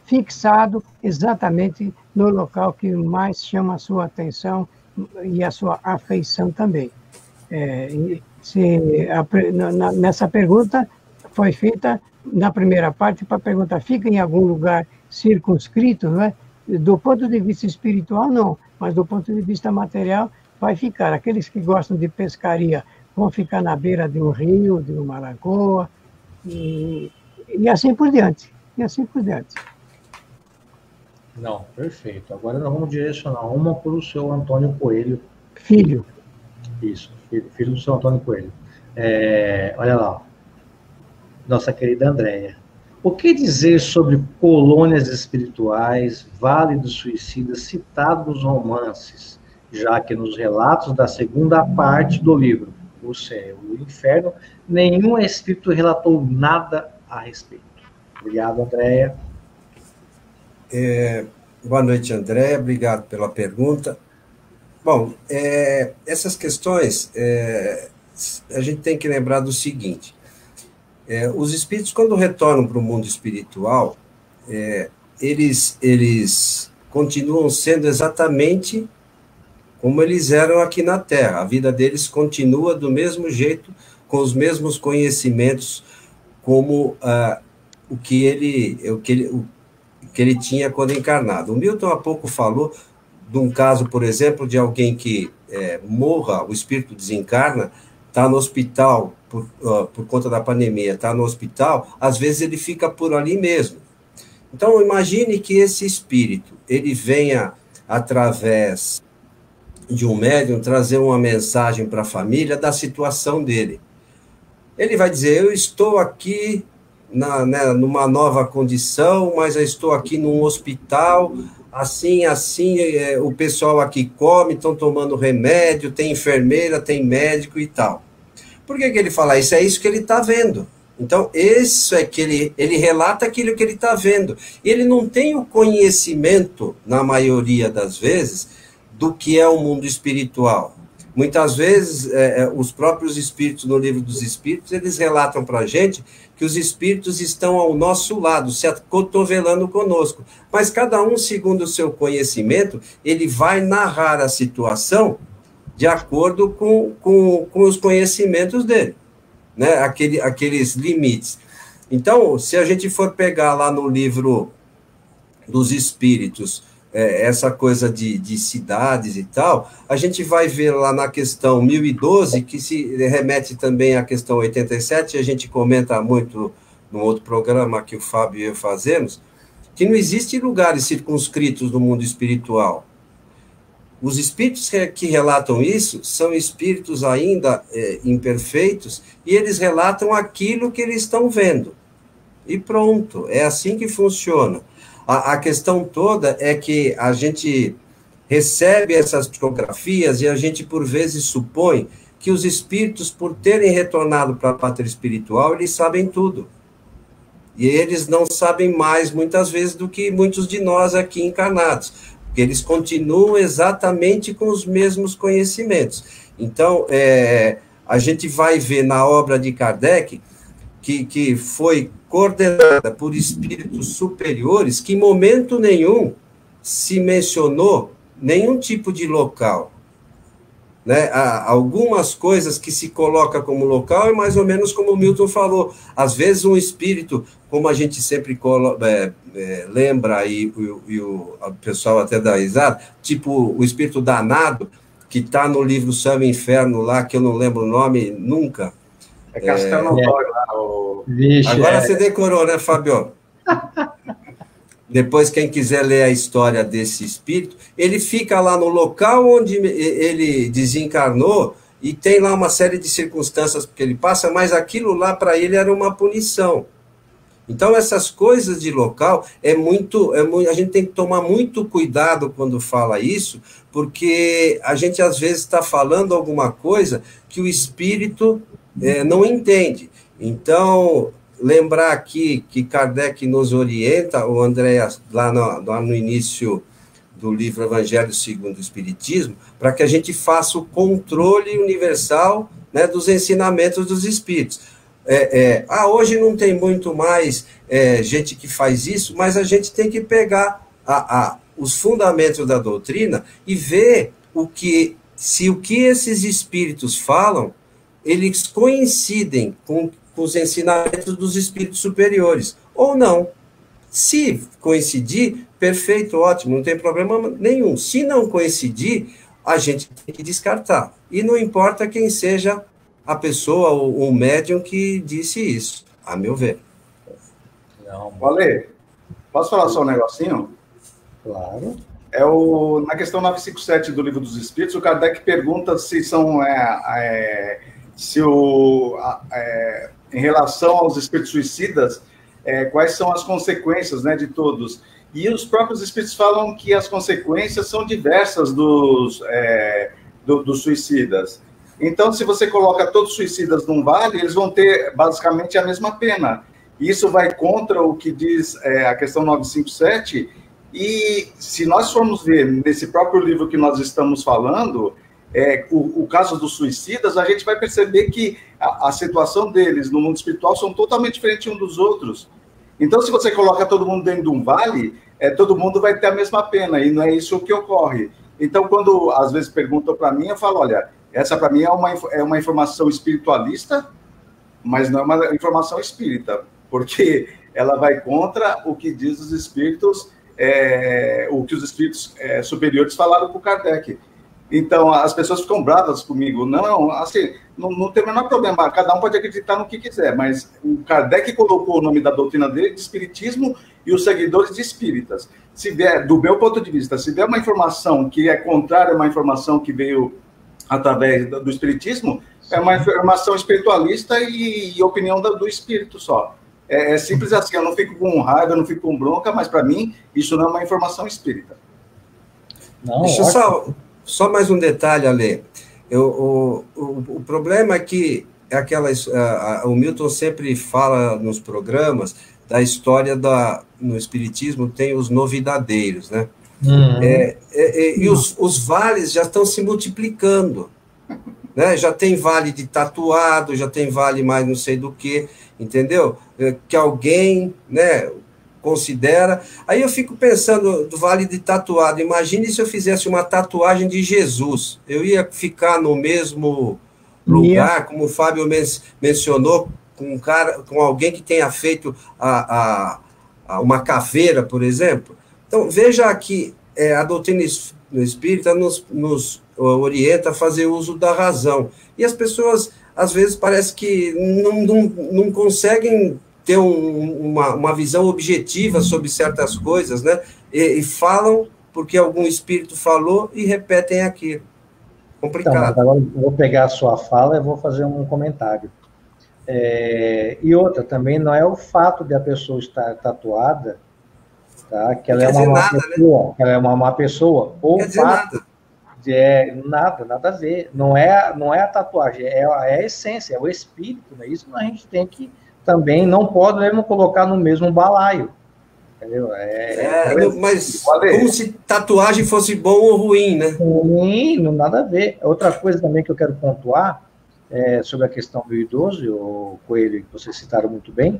fixado exatamente no local que mais chama a sua atenção e a sua afeição também. Nessa pergunta foi feita, na primeira parte, para perguntar, fica em algum lugar circunscrito, não é? Do ponto de vista espiritual, não, mas do ponto de vista material, vai ficar. Aqueles que gostam de pescaria vão ficar na beira de um rio, de uma lagoa, e assim por diante. E assim por diante. Não, perfeito. Agora nós vamos direcionar uma para o seu Antônio Coelho. Filho. Isso, filho do seu Antônio Coelho. Olha lá, nossa querida Andréia. O que dizer sobre colônias espirituais, Vale dos Suicidas, citado nos romances, já que nos relatos da segunda parte do livro, O Céu e o Inferno, nenhum espírito relatou nada a respeito? Obrigado, Andréia. Boa noite, André. Obrigado pela pergunta. Bom, essas questões, a gente tem que lembrar do seguinte. Os espíritos, quando retornam para o mundo espiritual, eles continuam sendo exatamente como eles eram aqui na Terra. A vida deles continua do mesmo jeito, com os mesmos conhecimentos, como o que ele tinha quando encarnado. O Milton há pouco falou de um caso, por exemplo, de alguém que morra, o espírito desencarna, está no hospital, por conta da pandemia, está no hospital, às vezes ele fica por ali mesmo. Então, imagine que esse espírito, ele venha, através de um médium, trazer uma mensagem para a família da situação dele. Ele vai dizer, eu estou aqui numa nova condição, mas eu estou aqui num hospital, assim, o pessoal aqui come, estão tomando remédio, tem enfermeira, tem médico e tal. Por que ele fala isso? É isso que ele está vendo. Então, isso é que ele relata aquilo que ele está vendo. Ele não tem o conhecimento, na maioria das vezes, do que é o mundo espiritual. Muitas vezes, os próprios espíritos, no Livro dos Espíritos, eles relatam para a gente que os espíritos estão ao nosso lado, se acotovelando conosco. Mas cada um, segundo o seu conhecimento, ele vai narrar a situação de acordo com os conhecimentos dele, né? Aqueles limites. Então, se a gente for pegar lá no Livro dos Espíritos, essa coisa de cidades e tal, a gente vai ver lá na questão 1012, que se remete também à questão 87, a gente comenta muito no outro programa que o Fábio e eu fazemos, que não existem lugares circunscritos no mundo espiritual. Os espíritos que relatam isso são espíritos ainda imperfeitos, e eles relatam aquilo que eles estão vendo. E pronto, é assim que funciona. A questão toda é que a gente recebe essas psicografias e a gente, por vezes, supõe que os espíritos, por terem retornado para a pátria espiritual, eles sabem tudo. E eles não sabem mais, muitas vezes, do que muitos de nós aqui encarnados, porque eles continuam exatamente com os mesmos conhecimentos. Então, a gente vai ver na obra de Kardec, que foi coordenada por espíritos superiores, que em momento nenhum se mencionou nenhum tipo de local. Né? Há algumas coisas que se coloca como local, é mais ou menos como o Milton falou. Às vezes um espírito, como a gente sempre lembra, e o pessoal até dá risada, tipo o espírito danado, que está no livro Céu e Inferno lá, que eu não lembro o nome nunca. É Castelo Antônio. Agora você decorou, né, Fábio? depois quem quiser ler a história desse espírito, ele fica lá no local onde ele desencarnou e tem lá uma série de circunstâncias que ele passa, mas aquilo lá para ele era uma punição. Então, essas coisas de local, a gente tem que tomar muito cuidado quando fala isso, porque a gente, às vezes, está falando alguma coisa que o espírito não entende. Então, lembrar aqui que Kardec nos orienta, o André, lá no início do livro Evangelho segundo o Espiritismo, para que a gente faça o controle universal, né, dos ensinamentos dos espíritos. Hoje não tem muito mais gente que faz isso, mas a gente tem que pegar os fundamentos da doutrina e ver se o que esses espíritos falam, eles coincidem com os ensinamentos dos espíritos superiores, ou não. Se coincidir, perfeito, ótimo, não tem problema nenhum. Se não coincidir, a gente tem que descartar. E não importa quem seja a pessoa, o médium que disse isso, a meu ver. Valê, posso falar só um negocinho? Claro. Na questão 957 do Livro dos Espíritos, o Kardec pergunta se são... em relação aos espíritos suicidas, quais são as consequências, né, de todos. E os próprios espíritos falam que as consequências são diversas dos suicidas. Então, se você coloca todos os suicidas num vale, eles vão ter basicamente a mesma pena. Isso vai contra o que diz a questão 957, e se nós formos ver nesse próprio livro que nós estamos falando, o caso dos suicidas, a gente vai perceber que a situação deles no mundo espiritual são totalmente diferentes uns dos outros. Então, se você coloca todo mundo dentro de um vale, todo mundo vai ter a mesma pena, e não é isso que ocorre. Então, quando às vezes perguntam para mim, eu falo, olha, essa para mim é uma informação espiritualista, mas não é uma informação espírita, porque ela vai contra o que diz os espíritos, o que os espíritos superiores falaram para o Kardec. Então, as pessoas ficam bravas comigo. Não, assim, não tem o menor problema. Cada um pode acreditar no que quiser, mas o Kardec colocou o nome da doutrina dele de espiritismo e os seguidores de espíritas. Se vier, do meu ponto de vista, se vier uma informação que é contrária a uma informação que veio através do espiritismo, é uma informação espiritualista e opinião do espírito só. É simples assim, eu não fico com raiva, eu não fico com bronca, mas para mim isso não é uma informação espírita. Não, deixa eu só mais um detalhe, Ale. O problema é que o Milton sempre fala nos programas da história no Espiritismo, tem os novidadeiros, né? E os vales já estão se multiplicando, né? Já tem vale de tatuado, já tem vale mais não sei do que, entendeu? Que alguém, né, considera. Aí eu fico pensando do vale de tatuado. Imagine se eu fizesse uma tatuagem de Jesus. Eu ia ficar no mesmo lugar, como o Fábio mencionou, com alguém que tenha feito uma caveira, por exemplo. Então, veja aqui, a doutrina espírita nos orienta a fazer uso da razão. E as pessoas, às vezes, parece que não conseguem ter uma visão objetiva sobre certas coisas, né? E falam porque algum espírito falou e repetem aquilo. Complicado. Então, agora eu vou pegar a sua fala e vou fazer um comentário. E outra, também não é o fato de a pessoa estar tatuada, tá? Que ela é uma má pessoa, né? Que ela é uma má pessoa, ou o fato nada a ver. Não é a tatuagem, é a essência, é o espírito, né? Isso a gente tem que também não podemos colocar no mesmo balaio, entendeu? Mas como se tatuagem fosse bom ou ruim, né? Sim, não nada a ver. Outra coisa também que eu quero pontuar sobre a questão do idoso, o Coelho, que vocês citaram muito bem,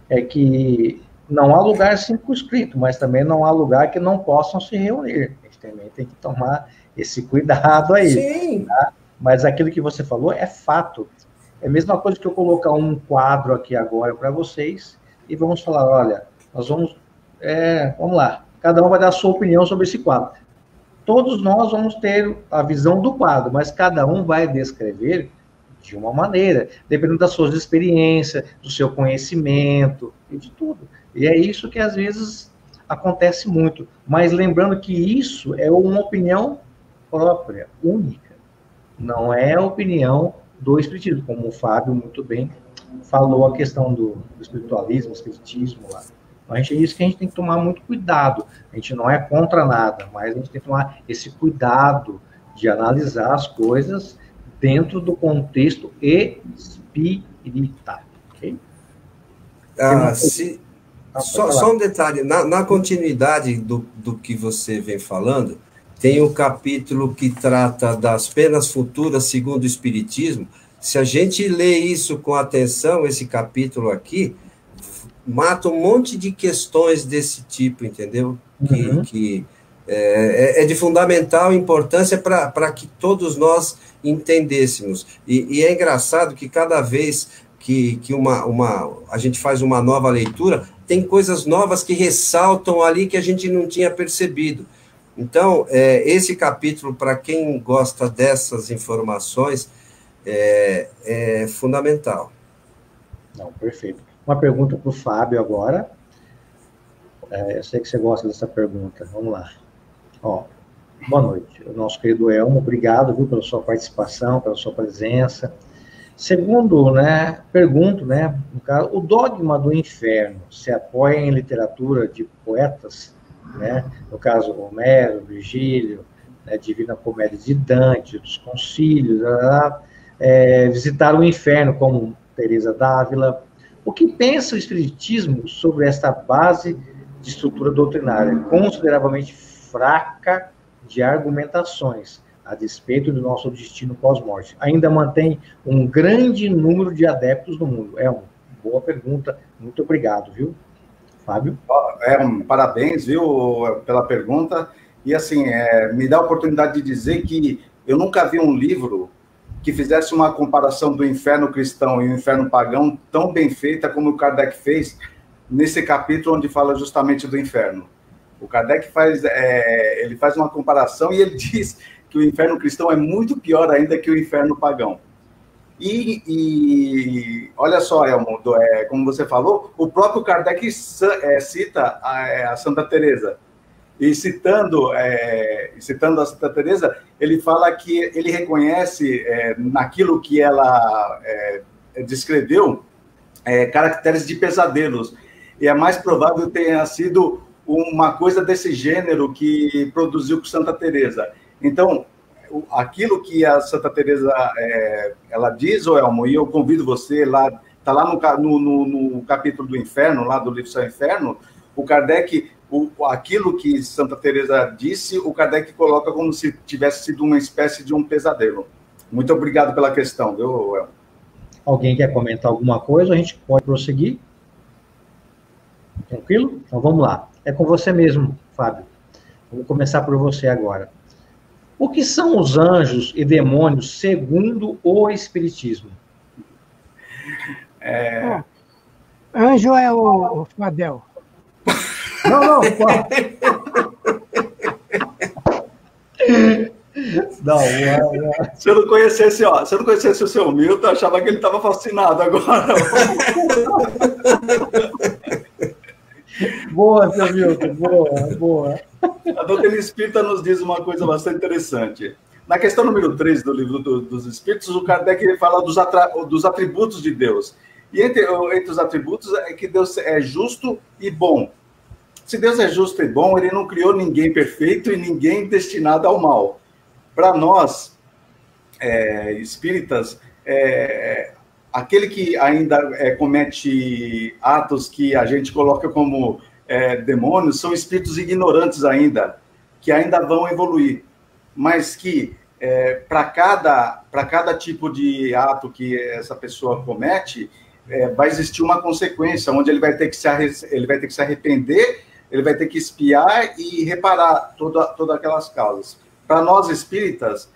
é que não há lugar circunscrito, mas também não há lugar que não possam se reunir. A gente também tem que tomar esse cuidado aí. Sim. Tá? Mas aquilo que você falou é fato. É a mesma coisa que eu colocar um quadro aqui agora para vocês e vamos falar, olha, nós vamos lá, cada um vai dar a sua opinião sobre esse quadro. Todos nós vamos ter a visão do quadro, mas cada um vai descrever de uma maneira, dependendo das suas experiências, do seu conhecimento e de tudo. E é isso que, às vezes, acontece muito. Mas lembrando que isso é uma opinião própria, única. Não é a opinião do espiritismo, como o Fábio muito bem falou a questão do espiritualismo, espiritismo lá. Então, é isso que a gente tem que tomar muito cuidado. A gente não é contra nada, mas a gente tem que tomar esse cuidado de analisar as coisas dentro do contexto espírita. Ok? Só um detalhe, na continuidade do que você vem falando, tem um capítulo que trata das penas futuras segundo o Espiritismo. Se a gente lê isso com atenção, esse capítulo aqui, mata um monte de questões desse tipo, entendeu? Que é de fundamental importância para que todos nós entendêssemos. E é engraçado que cada vez que a gente faz uma nova leitura, tem coisas novas que ressaltam ali que a gente não tinha percebido. Então, esse capítulo, para quem gosta dessas informações, é fundamental. Não, perfeito. Uma pergunta para o Fábio agora. Eu sei que você gosta dessa pergunta. Vamos lá. Boa noite. O nosso querido Elmo, obrigado, viu, pela sua participação, pela sua presença. Segundo, pergunto, no caso, o dogma do inferno se apoia em literatura de poetas, no caso, Homero, Virgílio, Divina Comédia de Dante, dos Concílios, visitar o inferno, como Teresa d'Ávila. O que pensa o Espiritismo sobre esta base de estrutura doutrinária, consideravelmente fraca de argumentações, a despeito do nosso destino pós-morte? Ainda mantém um grande número de adeptos no mundo? É uma boa pergunta. Muito obrigado, viu? Fábio? Parabéns, viu, pela pergunta. E, assim, me dá a oportunidade de dizer que eu nunca vi um livro que fizesse uma comparação do inferno cristão e o inferno pagão tão bem feita como o Kardec fez nesse capítulo onde fala justamente do inferno. O Kardec faz uma comparação e ele diz que o inferno cristão é muito pior ainda que o inferno pagão. E olha só, Elmo, como você falou, o próprio Kardec cita a Santa Teresa. E citando a Santa Teresa, ele fala que ele reconhece naquilo que ela descreveu caracteres de pesadelos. E é mais provável que tenha sido uma coisa desse gênero que produziu com Santa Teresa. Então, aquilo que a Santa Teresa ela diz, Elmo, e eu convido você lá, está lá no capítulo do Inferno, lá do livro Céu e Inferno, o Kardec, aquilo que Santa Teresa disse, o Kardec coloca como se tivesse sido uma espécie de um pesadelo. Muito obrigado pela questão, viu, Elmo? Alguém quer comentar alguma coisa? A gente pode prosseguir? Tranquilo? Então vamos lá. É com você mesmo, Fábio. Vou começar por você agora. O que são os anjos e demônios segundo o Espiritismo? Anjo é o Fadel. Não. Se eu não conhecesse o seu Milton, eu achava que ele estava fascinado agora. Boa, seu Milton, boa. A doutrina espírita nos diz uma coisa bastante interessante. Na questão número 3 do livro dos Espíritos, o Kardec fala dos atributos de Deus. E entre os atributos é que Deus é justo e bom. Se Deus é justo e bom, ele não criou ninguém perfeito e ninguém destinado ao mal. Para nós, espíritas, aquele que ainda comete atos que a gente coloca como demônios são espíritos ignorantes ainda, que ainda vão evoluir, mas que para cada tipo de ato que essa pessoa comete, vai existir uma consequência, onde ele vai ter que se arrepender, ele vai ter que expiar e reparar todas aquelas causas. Para nós espíritas,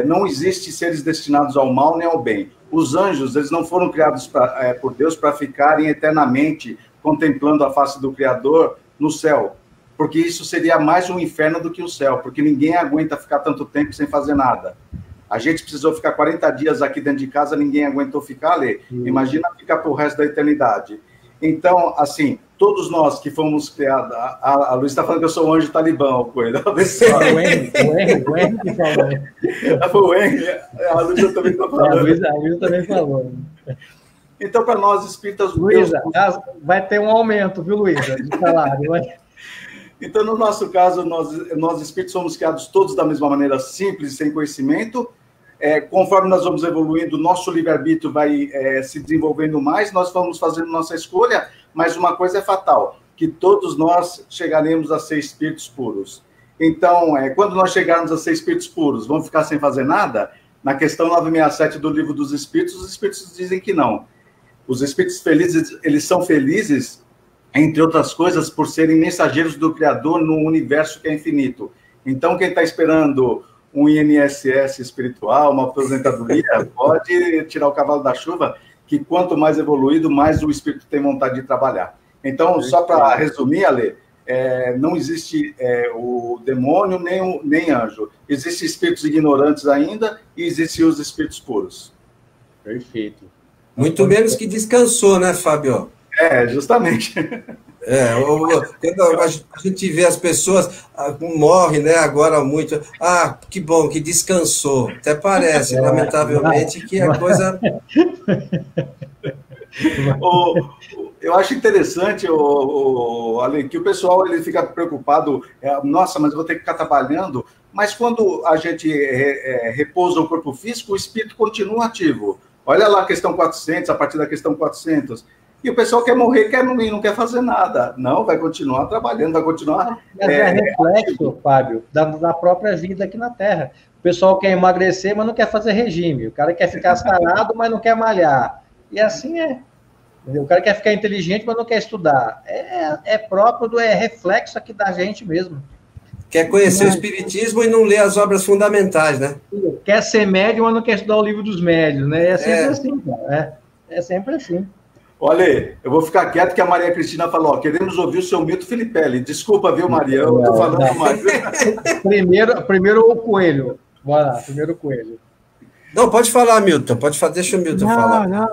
não existe seres destinados ao mal nem ao bem. Os anjos, eles não foram criados por Deus para ficarem eternamente contemplando a face do Criador no céu, porque isso seria mais um inferno do que o céu, porque ninguém aguenta ficar tanto tempo sem fazer nada. A gente precisou ficar 40 dias aqui dentro de casa, ninguém aguentou ficar ali. Imagina ficar para o resto da eternidade. Então, assim, todos nós que fomos criados... A Luiz está falando que eu sou o anjo talibã, o Coelho. O Henry que falou. Foi o Henry, a Luísa também está falando. A Luísa também falou. Então, para nós espíritas... Luísa, vai ter um aumento, viu, Luísa, de salário. Então, no nosso caso, nós espíritos somos criados todos da mesma maneira, simples, sem conhecimento. Conforme nós vamos evoluindo, nosso livre-arbítrio vai se desenvolvendo mais, nós vamos fazendo nossa escolha, mas uma coisa é fatal, que todos nós chegaremos a ser espíritos puros. Então, quando nós chegarmos a ser espíritos puros, vamos ficar sem fazer nada? Na questão 967 do Livro dos Espíritos, os espíritos dizem que não. Os espíritos felizes, eles são felizes, entre outras coisas, por serem mensageiros do Criador no universo que é infinito. Então, quem está esperando um INSS espiritual, uma aposentadoria, pode tirar o cavalo da chuva, que quanto mais evoluído, mais o espírito tem vontade de trabalhar. Então, só para resumir, Ale, não existe o demônio nem anjo. Existem espíritos ignorantes ainda e existem os espíritos puros. Perfeito. Muito menos que descansou, né, Fábio? Justamente. Quando a gente vê as pessoas, morre, né, agora muito, que bom, que descansou. Até parece, lamentavelmente, que a coisa... Eu acho interessante, Ale, que o pessoal ele fica preocupado, nossa, mas eu vou ter que ficar trabalhando, mas quando a gente repousa o corpo físico, o espírito continua ativo. Olha lá a questão 400, a partir da questão 400. E o pessoal quer morrer, quer não ir, não quer fazer nada. Não, vai continuar trabalhando, vai continuar... Mas reflexo, Fábio, da própria vida aqui na Terra. O pessoal quer emagrecer, mas não quer fazer regime. O cara quer ficar sarado, mas não quer malhar. E assim é. O cara quer ficar inteligente, mas não quer estudar. É reflexo aqui da gente mesmo. Quer conhecer o espiritismo e não ler as obras fundamentais, né? Quer ser médium, mas não quer estudar o livro dos médios, né? É sempre assim, cara. É sempre assim. Olha, eu vou ficar quieto que a Maria Cristina falou, queremos ouvir o seu Milton Filipelli. Desculpa, viu, Maria? Eu estou falando mais. Primeiro o Coelho. Bora lá, primeiro o Coelho. Não, pode falar, Milton. Pode falar, deixa o Milton falar. Não.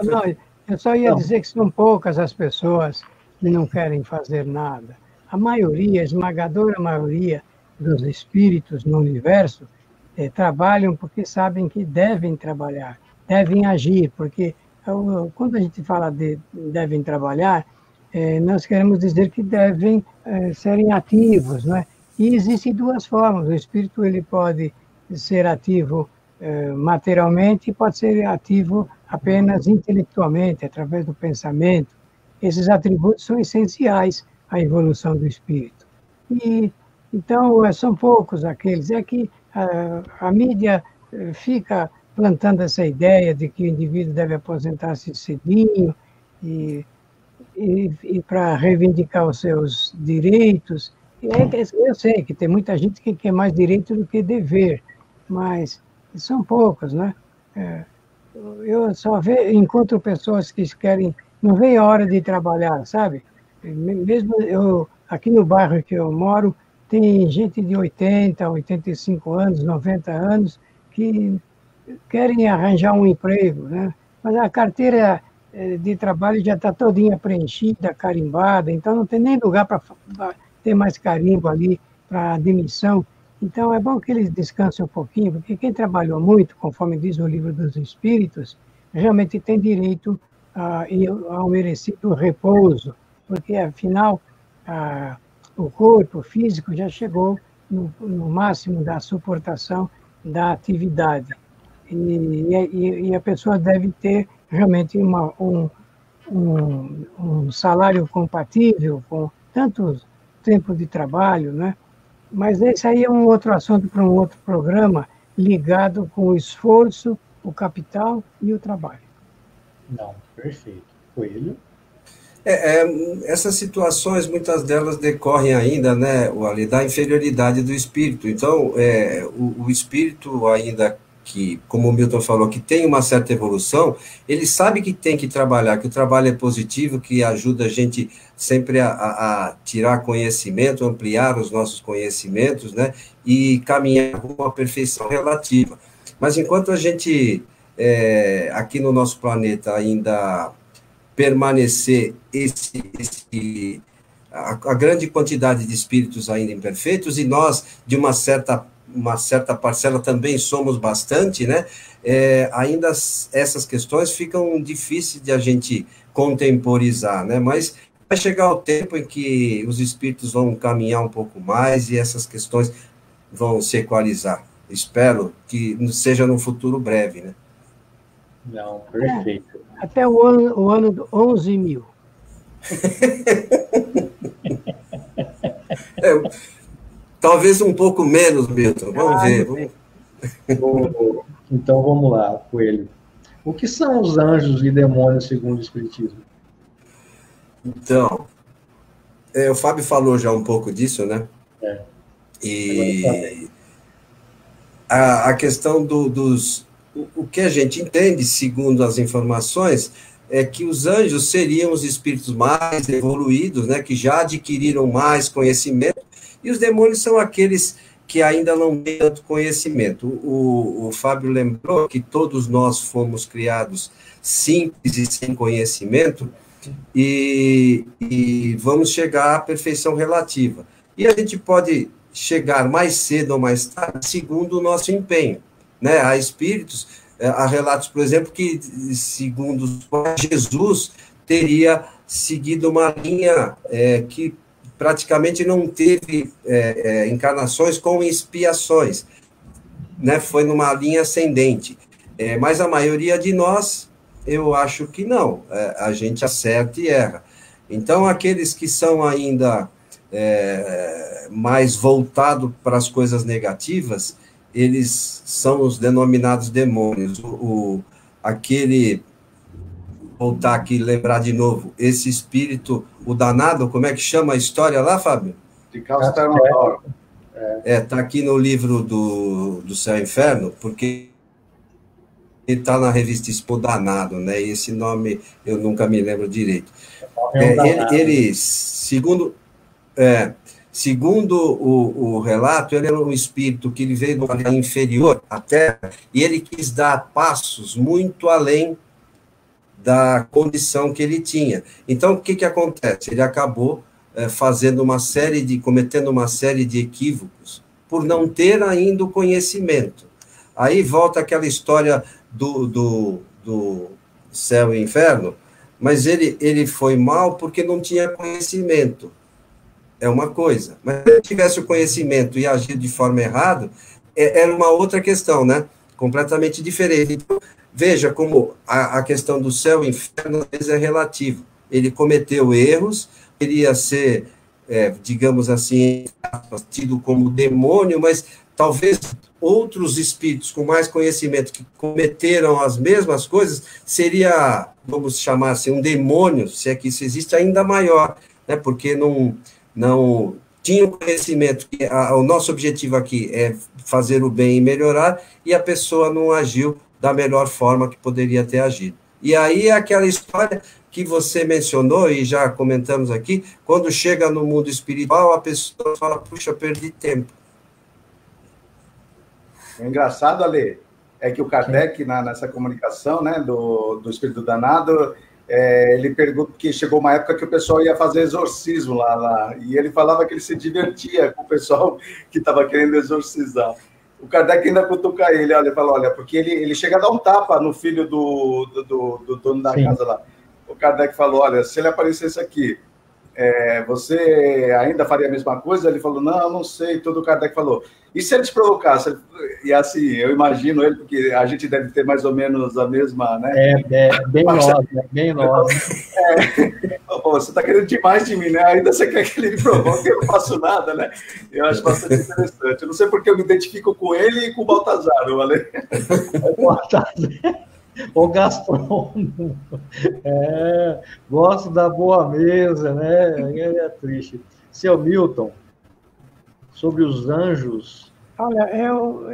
Eu só ia dizer que são poucas as pessoas que não querem fazer nada. A maioria, a esmagadora maioria dos espíritos no universo trabalham porque sabem que devem trabalhar, devem agir, porque quando a gente fala de devem trabalhar, nós queremos dizer que devem serem ativos, não é? E existem duas formas. O espírito ele pode ser ativo materialmente e pode ser ativo apenas intelectualmente, através do pensamento. Esses atributos são essenciais à evolução do espírito. Então, são poucos aqueles. É que a mídia fica plantando essa ideia de que o indivíduo deve aposentar-se cedinho e para reivindicar os seus direitos. Eu sei que tem muita gente que quer mais direito do que dever, mas são poucos, né? Eu só encontro pessoas que querem, não veem a hora de trabalhar, sabe? Mesmo aqui no bairro que eu moro, tem gente de 80, 85 anos, 90 anos, que querem arranjar um emprego, né? Mas a carteira de trabalho já está todinha preenchida, carimbada, então não tem nem lugar para ter mais carimbo ali para admissão. Então é bom que eles descansem um pouquinho, porque quem trabalhou muito, conforme diz o Livro dos Espíritos, realmente tem direito ao merecido repouso, porque afinal o corpo físico já chegou no máximo da suportação da atividade. E a pessoa deve ter realmente um salário compatível com tanto tempo de trabalho, né? Mas esse aí é um outro assunto para um outro programa, ligado com o esforço, o capital e o trabalho. Não, perfeito. Coelho? Essas situações, muitas delas decorrem ainda, né, ali, da inferioridade do espírito. Então, o espírito ainda que, como o Milton falou, que tem uma certa evolução, ele sabe que tem que trabalhar, que o trabalho é positivo, que ajuda a gente sempre a tirar conhecimento, ampliar os nossos conhecimentos, né, e caminhar com uma perfeição relativa. Mas enquanto a gente, aqui no nosso planeta, ainda permanecer a grande quantidade de espíritos ainda imperfeitos, e nós, de uma certa parcela, também somos bastante, né? Ainda essas questões ficam difíceis de a gente contemporizar, né? Mas vai chegar o tempo em que os espíritos vão caminhar um pouco mais e essas questões vão se equalizar. Espero que seja num futuro breve, né? Não, perfeito. Até o ano 11.000. Talvez um pouco menos, Milton. Vamos ver. Então, vamos lá, Coelho. O que são os anjos e demônios segundo o Espiritismo? Então, o Fábio falou já um pouco disso, né? E a questão dos... O que a gente entende, segundo as informações, é que os anjos seriam os espíritos mais evoluídos, né, que já adquiriram mais conhecimento, e os demônios são aqueles que ainda não têm tanto conhecimento. O Fábio lembrou que todos nós fomos criados simples e sem conhecimento, e vamos chegar à perfeição relativa. E a gente pode chegar mais cedo ou mais tarde, segundo o nosso empenho, né? Há espíritos, há relatos, por exemplo, que, segundo Jesus, teria seguido uma linha que praticamente não teve encarnações com expiações, né? Foi numa linha ascendente. Mas a maioria de nós, eu acho que não. A gente acerta e erra. Então, aqueles que são ainda mais voltados para as coisas negativas, eles são os denominados demônios. Voltar aqui, lembrar de novo, esse espírito, o danado, como é que chama a história lá, Fábio? De Castelnaudaro. Está aqui no livro do Céu e Inferno, porque ele está na revista Expo Danado, né? E esse nome eu nunca me lembro direito. Ele, segundo o relato, ele era um espírito que ele veio de uma linha inferior à Terra, e ele quis dar passos muito além da condição que ele tinha. Então, o que acontece? Ele acabou cometendo uma série de equívocos por não ter ainda o conhecimento. Aí volta aquela história do céu e inferno, mas ele foi mal porque não tinha conhecimento. É uma coisa. Mas se ele tivesse o conhecimento e agir de forma errada, era uma outra questão, né? Completamente diferente. Então, veja como a questão do céu e inferno, às vezes, é relativo. Ele cometeu erros, queria ser, digamos assim, tido como demônio, mas talvez outros espíritos com mais conhecimento que cometeram as mesmas coisas, seria, vamos chamar assim, um demônio, se é que isso existe, ainda maior, né? Porque não tinha o conhecimento que o nosso objetivo aqui é fazer o bem e melhorar, e a pessoa não agiu da melhor forma que poderia ter agido. E aí é aquela história que você mencionou, e já comentamos aqui, quando chega no mundo espiritual, a pessoa fala, puxa, perdi tempo. O engraçado, Ale, é que o Kardec, nessa comunicação, né, do espírito danado, ele pergunta que chegou uma época que o pessoal ia fazer exorcismo lá, e ele falava que ele se divertia com o pessoal que estava querendo exorcizar. O Kardec ainda cutuca ele, olha, fala, olha, porque ele chega a dar um tapa no filho do dono da casa lá. O Kardec falou, olha, se ele aparecesse aqui, você ainda faria a mesma coisa? Ele falou, não sei. Tudo o Kardec falou. E se ele te provocasse? E assim, eu imagino ele, porque a gente deve ter mais ou menos a mesma, né? Bem nós. Você está querendo demais de mim, né? Ainda você quer que ele me provoque, eu não faço nada, né? Eu acho bastante interessante. Eu não sei porque eu me identifico com ele e com o Baltazar, Ale. O gastrônomo. Gosto da boa mesa, né? É triste. Seu Milton, sobre os anjos. Olha,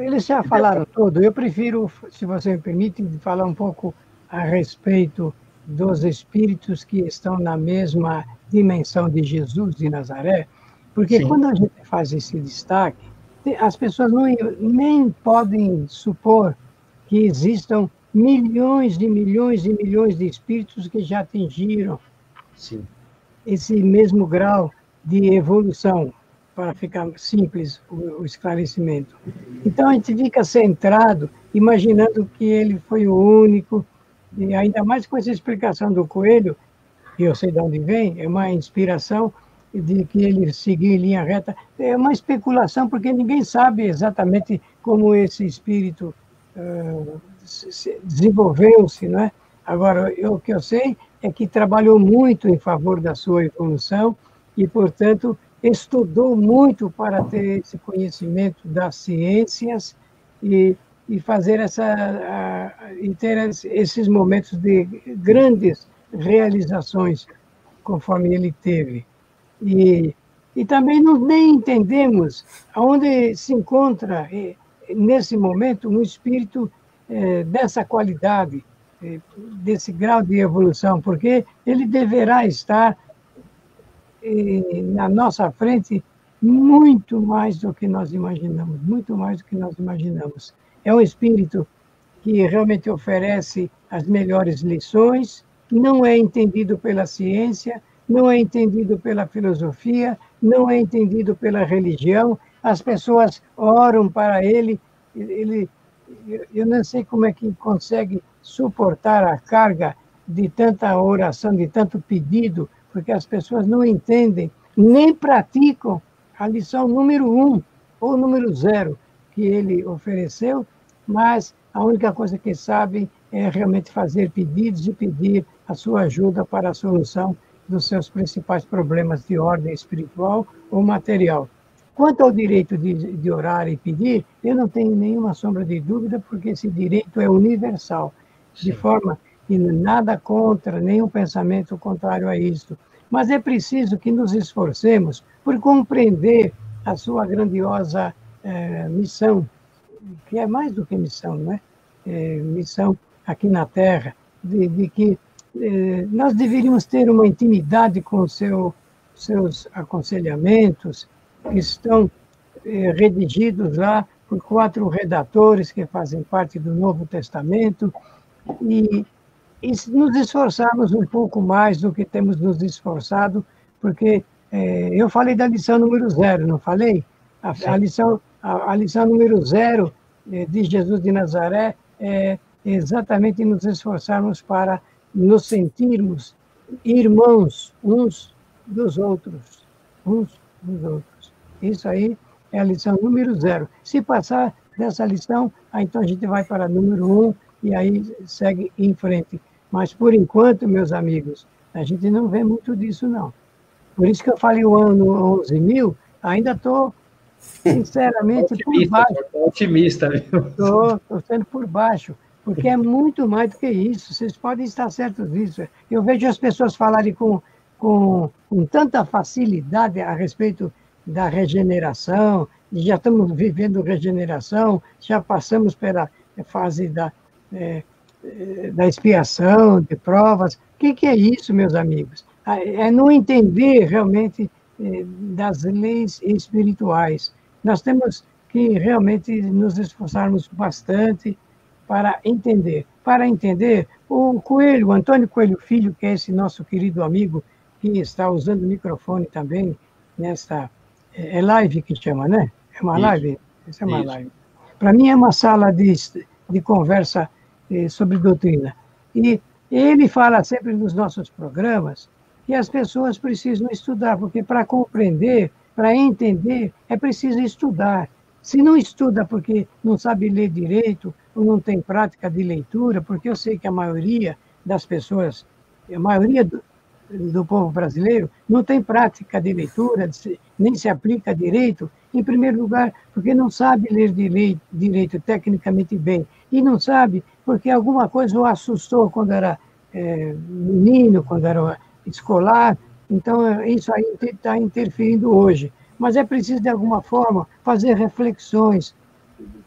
eles já falaram tudo. Eu prefiro, se você me permite, falar um pouco a respeito dos espíritos que estão na mesma dimensão de Jesus de Nazaré, porque quando a gente faz esse destaque, as pessoas nem podem supor que existam milhões e milhões e milhões de espíritos que já atingiram Sim. esse mesmo grau de evolução, para ficar simples o esclarecimento. Então, a gente fica centrado, imaginando que ele foi o único, e ainda mais com essa explicação do Coelho, que eu sei de onde vem, é uma inspiração de que ele seguiu em linha reta. É uma especulação, porque ninguém sabe exatamente como esse espírito desenvolveu-se, não é? Agora, o que eu sei é que trabalhou muito em favor da sua evolução e, portanto, estudou muito para ter esse conhecimento das ciências e fazer e ter esses momentos de grandes realizações, conforme ele teve. E também nem entendemos aonde se encontra, nesse momento, um espírito dessa qualidade, desse grau de evolução, porque ele deverá estar na nossa frente muito mais do que nós imaginamos, muito mais do que nós imaginamos. É um espírito que realmente oferece as melhores lições, não é entendido pela ciência, não é entendido pela filosofia, não é entendido pela religião. As pessoas oram para ele, eu não sei como é que consegue suportar a carga de tanta oração, de tanto pedido, porque as pessoas não entendem, nem praticam a lição número 1 ou número 0 que ele ofereceu, mas a única coisa que sabem é realmente fazer pedidos e pedir a sua ajuda para a solução dos seus principais problemas de ordem espiritual ou material. Quanto ao direito de orar e pedir, eu não tenho nenhuma sombra de dúvida, porque esse direito é universal, de forma que nada contra, nenhum pensamento contrário a isso. Mas é preciso que nos esforcemos por compreender a sua grandiosa missão, que é mais do que missão, não é? Missão aqui na Terra, de que nós deveríamos ter uma intimidade com seus aconselhamentos, que estão redigidos lá por 4 redatores que fazem parte do Novo Testamento, e nos esforçarmos um pouco mais do que temos nos esforçado, porque eu falei da lição número 0, não falei? A lição número 0 de Jesus de Nazaré é exatamente nos esforçarmos para nos sentirmos irmãos uns dos outros. Isso aí é a lição número 0. Se passar dessa lição, então a gente vai para a número 1 e aí segue em frente. Mas, por enquanto, meus amigos, a gente não vê muito disso, não. Por isso que eu falei o ano 11.000, ainda estou, sinceramente, por baixo. Estou otimista, viu? Estou sendo por baixo, porque é muito mais do que isso. Vocês podem estar certos disso. Eu vejo as pessoas falarem com tanta facilidade a respeito da regeneração, já estamos vivendo regeneração, já passamos pela fase da expiação, de provas. O que é isso, meus amigos? É não entender realmente das leis espirituais. Nós temos que realmente nos esforçarmos bastante para entender. Para entender, o Coelho, o Antônio Coelho Filho, que é esse nosso querido amigo, que está usando o microfone também nesta live que chama, né? É uma live? Isso é uma live. Para mim é uma sala de conversa sobre doutrina. E ele fala sempre nos nossos programas que as pessoas precisam estudar, porque para compreender, para entender, é preciso estudar. Se não estuda porque não sabe ler direito, ou não tem prática de leitura, porque eu sei que a maioria das pessoas, a maioria do povo brasileiro, não tem prática de leitura, nem se aplica direito, em primeiro lugar, porque não sabe ler direito tecnicamente bem, e não sabe porque alguma coisa o assustou quando era menino, quando era escolar, então isso aí está interferindo hoje. Mas é preciso, de alguma forma, fazer reflexões.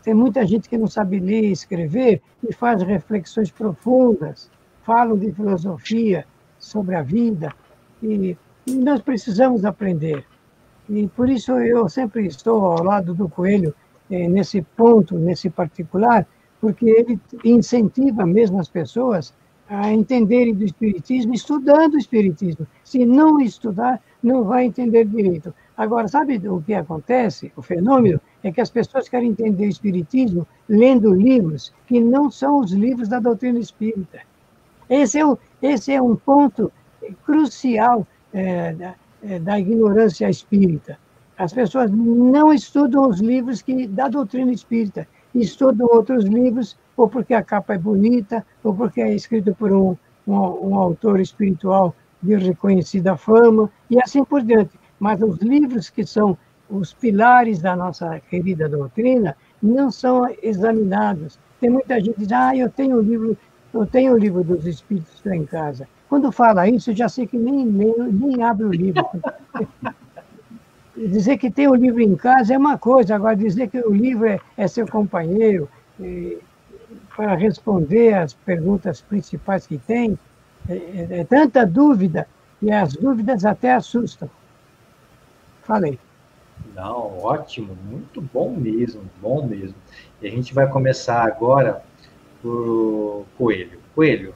Tem muita gente que não sabe ler e escrever e faz reflexões profundas, falam de filosofia sobre a vida, e nós precisamos aprender. E por isso eu sempre estou ao lado do Coelho, nesse ponto, nesse particular, porque ele incentiva mesmo as pessoas a entenderem do Espiritismo, estudando o Espiritismo. Se não estudar, não vai entender direito. Agora, sabe o que acontece? O fenômeno é que as pessoas querem entender o Espiritismo lendo livros que não são os livros da doutrina espírita. Esse é um ponto crucial da ignorância espírita. As pessoas não estudam os livros da doutrina espírita, estudam outros livros, ou porque a capa é bonita, ou porque é escrito por um autor espiritual de reconhecida fama, e assim por diante. Mas os livros que são os pilares da nossa querida doutrina não são examinados. Tem muita gente que diz, eu tenho o livro dos Espíritos lá em casa. Quando fala isso, eu já sei que nem abre o livro. Dizer que tem o livro em casa é uma coisa, agora dizer que o livro é seu companheiro, para responder às perguntas principais que tem, é tanta dúvida, e as dúvidas até assustam. Falei. Não, ótimo, muito bom mesmo, bom mesmo. E a gente vai começar agora por Coelho. Coelho,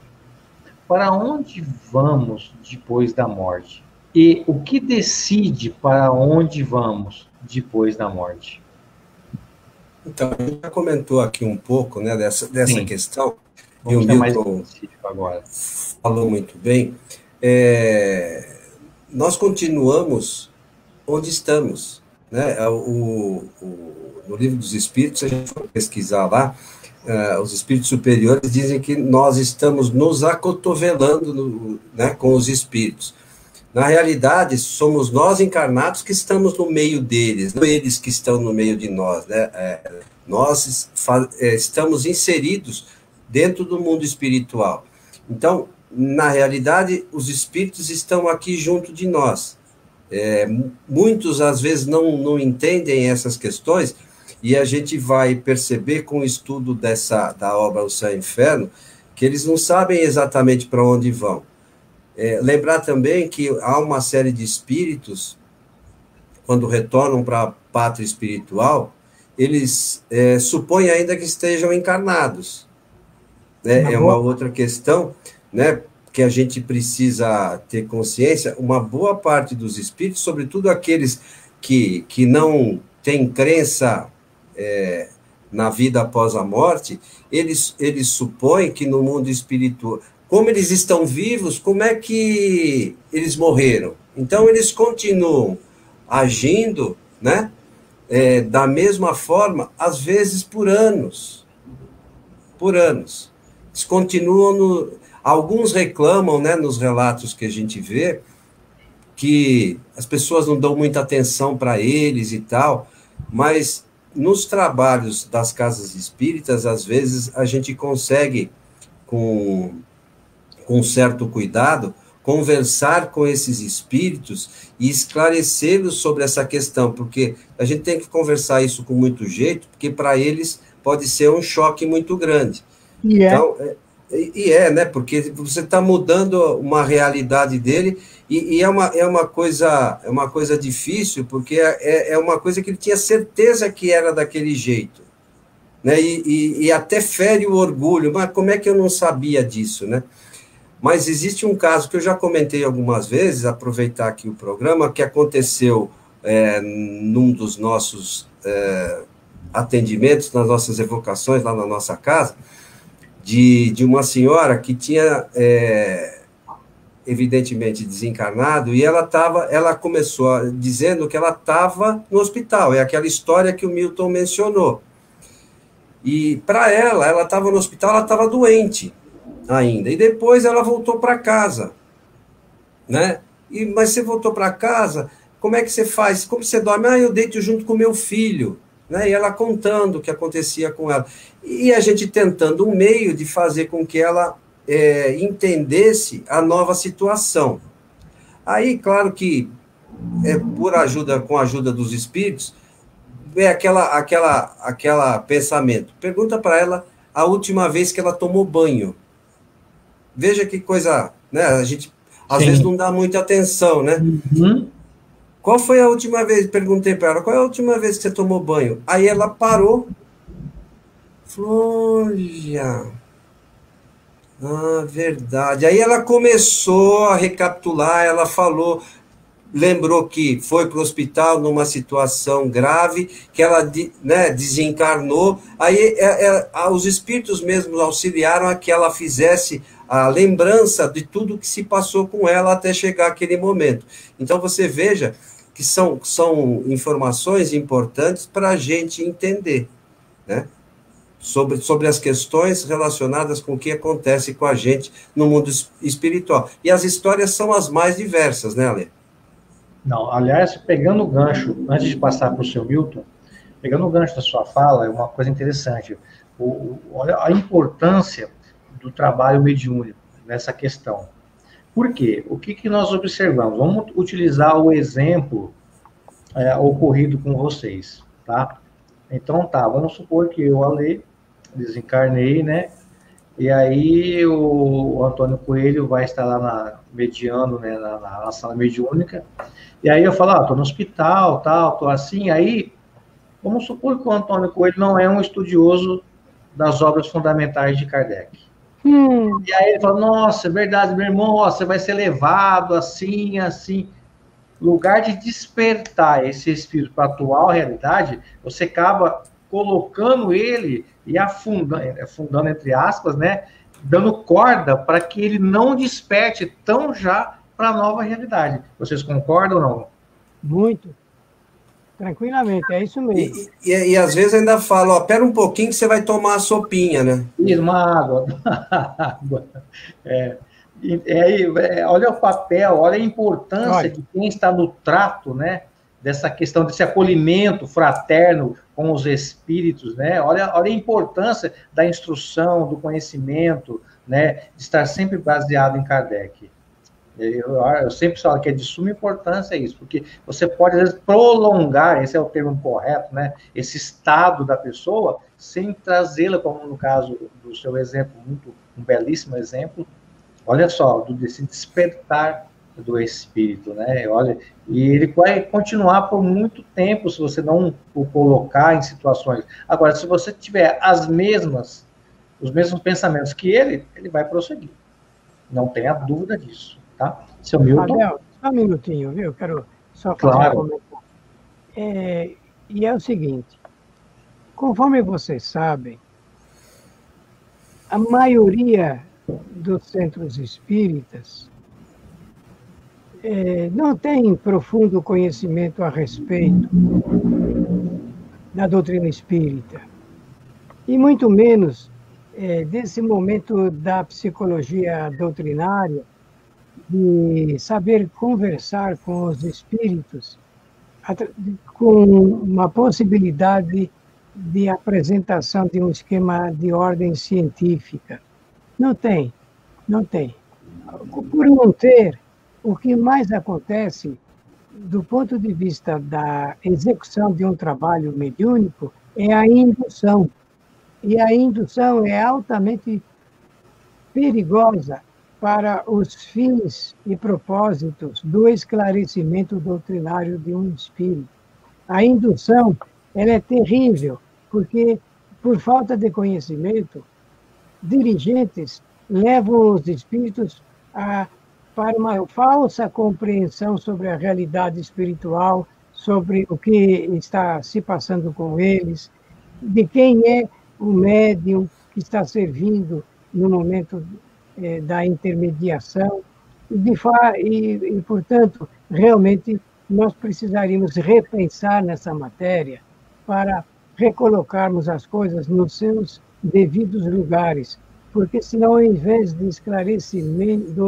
para onde vamos depois da morte? E o que decide para onde vamos depois da morte? Então, a gente já comentou aqui um pouco, né, dessa questão, e o Milton agora falou muito bem. Nós continuamos onde estamos, né? No Livro dos Espíritos, se a gente for pesquisar lá, os espíritos superiores dizem que nós estamos nos acotovelando, né, com os espíritos. Na realidade, somos nós encarnados que estamos no meio deles, não eles que estão no meio de nós, né? Nós estamos inseridos dentro do mundo espiritual. Então, na realidade, os espíritos estão aqui junto de nós. Muitos, às vezes, não entendem essas questões, e a gente vai perceber com o estudo da obra O Céu e o Inferno, que eles não sabem exatamente para onde vão. Lembrar também que há uma série de espíritos, quando retornam para a pátria espiritual, eles supõem ainda que estejam encarnados. Né? É uma outra questão, né, que a gente precisa ter consciência. Uma boa parte dos espíritos, sobretudo aqueles que não têm crença na vida após a morte, eles supõem que no mundo espiritual, como eles estão vivos, como é que eles morreram? Então, eles continuam agindo, né, da mesma forma, às vezes por anos. Por anos. Eles continuam... Alguns reclamam, né, nos relatos que a gente vê, que as pessoas não dão muita atenção para eles e tal, mas nos trabalhos das casas espíritas, às vezes, a gente consegue, com certo cuidado, conversar com esses espíritos e esclarecê-los sobre essa questão, porque a gente tem que conversar isso com muito jeito, porque para eles pode ser um choque muito grande. Então, né, porque você está mudando uma realidade dele, e é uma coisa difícil, porque é uma coisa que ele tinha certeza que era daquele jeito, né, e até fere o orgulho. Mas como é que eu não sabia disso, né? Mas existe um caso que eu já comentei algumas vezes, aproveitar aqui o programa, que aconteceu num dos nossos atendimentos, nas nossas evocações lá na nossa casa, de uma senhora que tinha, evidentemente, desencarnado, e ela começou dizendo que ela estava no hospital. É aquela história que o Milton mencionou. E, para ela estava no hospital, ela estava doente ainda. E depois ela voltou para casa, né? Mas você voltou para casa, como é que você faz? Como você dorme? Eu deito junto com meu filho, né? E ela contando o que acontecia com ela. E a gente tentando um meio de fazer com que ela entendesse a nova situação. Aí, claro que, com a ajuda dos espíritos, aquela pensamento. Pergunta para ela a última vez que ela tomou banho. Veja que coisa, né? A gente, às vezes, não dá muita atenção, né? Uhum. Qual foi a última vez? Perguntei para ela, qual é a última vez que você tomou banho? Aí ela parou, Olha, verdade. Aí ela começou a recapitular, ela falou, lembrou que foi para o hospital numa situação grave, que ela, né, desencarnou, aí os espíritos mesmo auxiliaram a que ela fizesse a lembrança de tudo que se passou com ela até chegar aquele momento. Então você veja que são informações importantes para a gente entender, né? Sobre as questões relacionadas com o que acontece com a gente no mundo espiritual. E as histórias são as mais diversas, né, Ale? Não, aliás, pegando o gancho, antes de passar para o seu Milton, pegando o gancho da sua fala, é uma coisa interessante. Olha a importância do trabalho mediúnico nessa questão. Por quê? O que nós observamos? Vamos utilizar o exemplo ocorrido com vocês, tá? Então, tá, vamos supor que eu, Ale, desencarnei, né? E aí o Antônio Coelho vai estar lá mediando, né, na sala mediúnica. E aí eu falo, tô no hospital, tal, tô assim. Aí, vamos supor que o Antônio Coelho não é um estudioso das obras fundamentais de Kardec. E aí ele fala, nossa, é verdade, meu irmão, você vai ser levado assim, assim. Lugar de despertar esse espírito para a atual realidade, você acaba colocando ele e afundando entre aspas, né, dando corda para que ele não desperte tão já para a nova realidade. Vocês concordam ou não? Muito. Tranquilamente, é isso mesmo. E às vezes ainda fala, pera um pouquinho que você vai tomar a sopinha, né? Isso, uma água. Olha o papel, olha a importância de quem está no trato, né, dessa questão desse acolhimento fraterno com os espíritos, né? Olha a importância da instrução, do conhecimento, né, de estar sempre baseado em Kardec. Eu sempre falo que é de suma importância isso, porque você pode, às vezes, prolongar, esse é o termo correto, né, esse estado da pessoa, sem trazê-la, como no caso do seu exemplo, um belíssimo exemplo, olha só, desse despertar do espírito, né? Olha, e ele vai continuar por muito tempo se você não o colocar em situações. Agora, se você tiver os mesmos pensamentos que ele vai prosseguir. Não tenha dúvida disso, tá? Seu Milton? Abel, só um minutinho, viu? Eu quero só fazer um comentário. E é o seguinte, conforme vocês sabem, a maioria dos centros espíritas não tem profundo conhecimento a respeito da doutrina espírita, e muito menos desse momento da psicologia doutrinária, de saber conversar com os espíritos com uma possibilidade de apresentação de um esquema de ordem científica. Não tem. Por não ter, o que mais acontece, do ponto de vista da execução de um trabalho mediúnico, é a indução. E a indução é altamente perigosa para os fins e propósitos do esclarecimento doutrinário de um espírito. A indução, ela é terrível, porque, por falta de conhecimento, dirigentes levam os espíritos para uma falsa compreensão sobre a realidade espiritual, sobre o que está se passando com eles, de quem é o médium que está servindo no momento da intermediação. E, portanto, realmente, nós precisaríamos repensar nessa matéria para recolocarmos as coisas nos seus devidos lugares, porque senão, ao invés do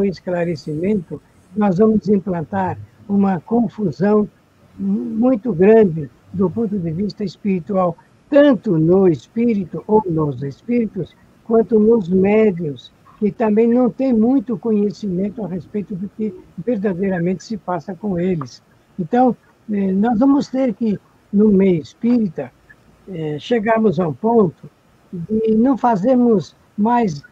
esclarecimento, nós vamos implantar uma confusão muito grande do ponto de vista espiritual, tanto no espírito ou nos espíritos, quanto nos médiuns, que também não têm muito conhecimento a respeito do que verdadeiramente se passa com eles. Então, nós vamos ter que, no meio espírita, chegarmos a um ponto de não fazermos mais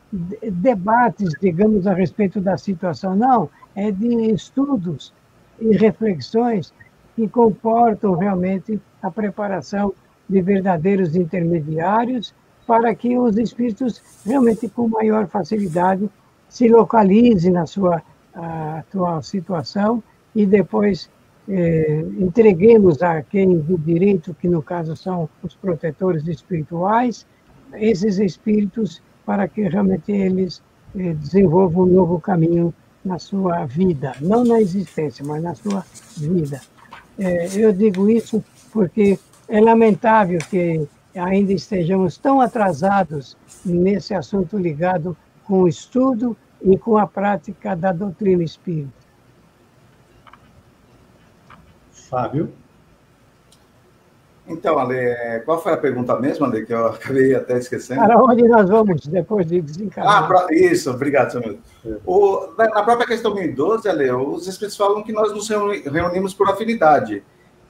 debates, digamos, a respeito da situação, não, é de estudos e reflexões que comportam realmente a preparação de verdadeiros intermediários para que os espíritos realmente com maior facilidade se localizem na sua atual situação e depois entreguemos a quem de direito, que no caso são os protetores espirituais, esses espíritos para que realmente eles desenvolvam um novo caminho na sua vida, não na existência, mas na sua vida. Eu digo isso porque é lamentável que ainda estejamos tão atrasados nesse assunto ligado com o estudo e com a prática da doutrina espírita. Fábio? Então, Ale, qual foi a pergunta mesmo, Ale, que eu acabei até esquecendo? Para onde nós vamos depois de desencarnar? Isso, obrigado, seu Milton. Na própria questão 1012, Ale, os espíritos falam que nós nos reunimos por afinidade.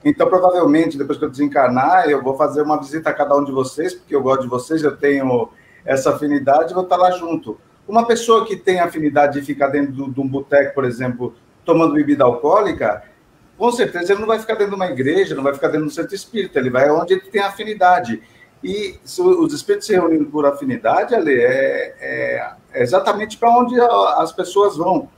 Então, provavelmente, depois que eu desencarnar, eu vou fazer uma visita a cada um de vocês, porque eu gosto de vocês, eu tenho essa afinidade, vou estar lá junto. Uma pessoa que tem afinidade de ficar dentro de um boteco, por exemplo, tomando bebida alcoólica, com certeza ele não vai ficar dentro de uma igreja, não vai ficar dentro do centro espírita, ele vai onde ele tem afinidade. E se os espíritos se reunindo por afinidade, Ale, é exatamente para onde as pessoas vão.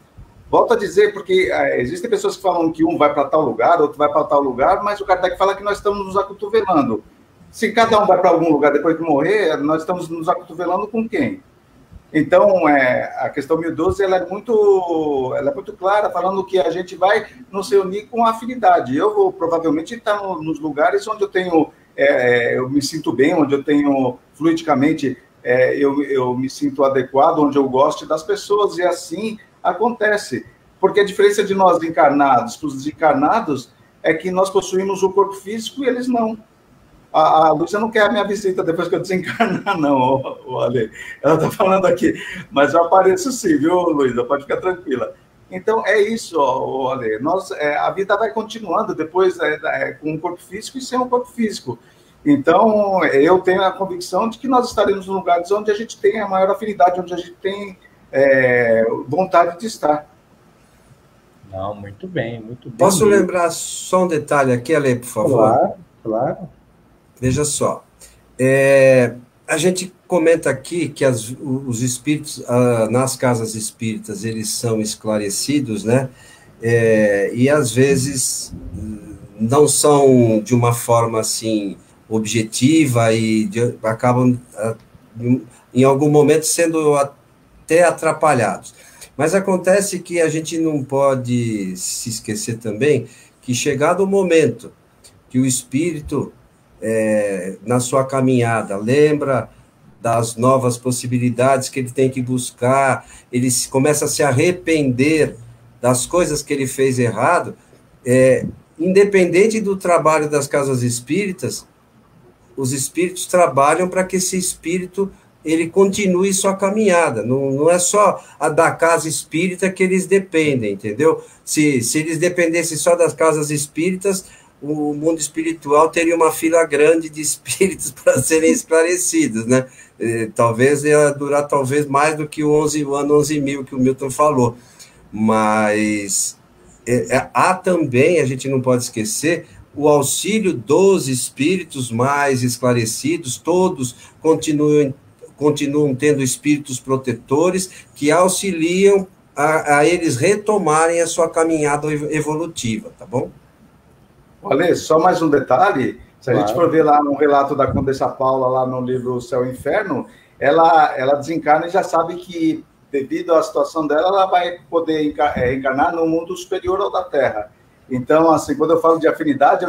Volto a dizer, porque existem pessoas que falam que um vai para tal lugar, outro vai para tal lugar, mas o Kardec fala que nós estamos nos acotovelando. Se cada um vai para algum lugar depois de morrer, nós estamos nos acotovelando com quem? Então, a questão 1012 ela é muito clara, falando que a gente vai nos reunir com afinidade. Eu vou provavelmente estar nos lugares onde eu tenho, eu me sinto bem, onde eu tenho fluidicamente, eu me sinto adequado, onde eu gosto das pessoas, e assim acontece. Porque a diferença de nós encarnados para os desencarnados é que nós possuímos o corpo físico e eles não. A Lúcia não quer a minha visita depois que eu desencarnar, não, Ale. Ela está falando aqui, mas eu apareço sim, viu, Luísa? Pode ficar tranquila. Então, é isso, Ale. A vida vai continuando depois com o corpo físico e sem o corpo físico. Então, eu tenho a convicção de que nós estaremos em lugares onde a gente tem a maior afinidade, onde a gente tem vontade de estar. Não, muito bem, muito bem. Posso lembrar só um detalhe aqui, Ale, por favor? Claro, claro. Veja só, a gente comenta aqui que os espíritos, nas casas espíritas, eles são esclarecidos, né? E às vezes não são de uma forma assim objetiva e acabam em algum momento sendo até atrapalhados. Mas acontece que a gente não pode se esquecer também que chegado o momento que o espírito na sua caminhada, lembra das novas possibilidades que ele tem que buscar, ele começa a se arrepender das coisas que ele fez errado, independente do trabalho das casas espíritas, os espíritos trabalham para que esse espírito ele continue sua caminhada, não é só a da casa espírita que eles dependem, entendeu? Se eles dependessem só das casas espíritas, o mundo espiritual teria uma fila grande de espíritos para serem esclarecidos, né? Talvez ia durar mais do que o ano 11.000 que o Milton falou. Mas há também, a gente não pode esquecer, o auxílio dos espíritos mais esclarecidos, todos continuam tendo espíritos protetores que auxiliam a eles retomarem a sua caminhada evolutiva, tá bom? Olha, só mais um detalhe, se a gente for ver lá um relato da Condessa Paula, lá no livro O Céu e o Inferno, ela desencarna e já sabe que, devido à situação dela, ela vai poder encarnar no mundo superior ao da Terra. Então, assim, quando eu falo de afinidade,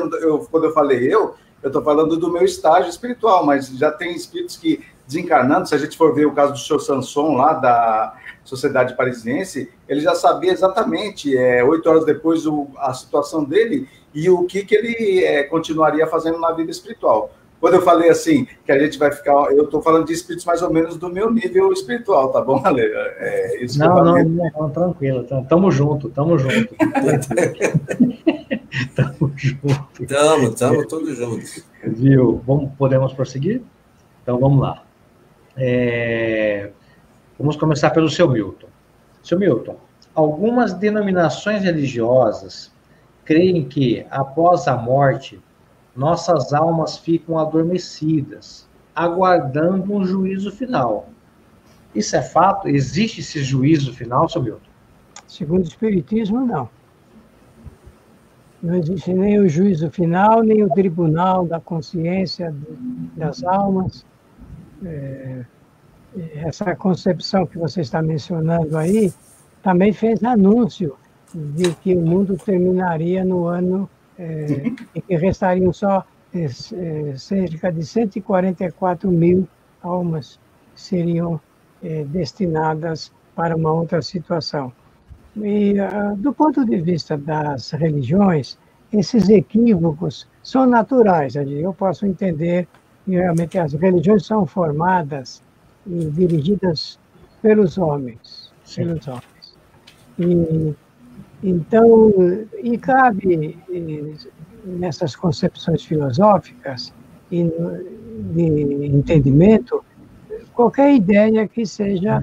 quando eu falei eu estou falando do meu estágio espiritual, mas já tem espíritos que, desencarnando, se a gente for ver o caso do senhor Sanson, lá da Sociedade Parisiense, ele já sabia exatamente, 8 horas depois, a situação dele e o que ele continuaria fazendo na vida espiritual. Quando eu falei assim, que a gente vai ficar... Eu estou falando de espíritos mais ou menos do meu nível espiritual, tá bom, Ale? Isso não, tranquilo. Tamo junto. Tamo junto, todos juntos. Viu? Podemos prosseguir? Então, vamos lá. Vamos começar pelo seu Milton. Seu Milton, algumas denominações religiosas creem que, após a morte, nossas almas ficam adormecidas aguardando um juízo final. Isso é fato? Existe esse juízo final, seu Milton? Segundo o Espiritismo, não. Não existe nem o juízo final, nem o tribunal da consciência das almas. Essa concepção que você está mencionando aí também fez anúncio de que o mundo terminaria no ano em que restariam só cerca de 144 mil almas que seriam destinadas para uma outra situação. E, do ponto de vista das religiões, esses equívocos são naturais. Eu posso entender que realmente as religiões são formadas e dirigidas pelos homens. Então, cabe nessas concepções filosóficas e de entendimento qualquer ideia que seja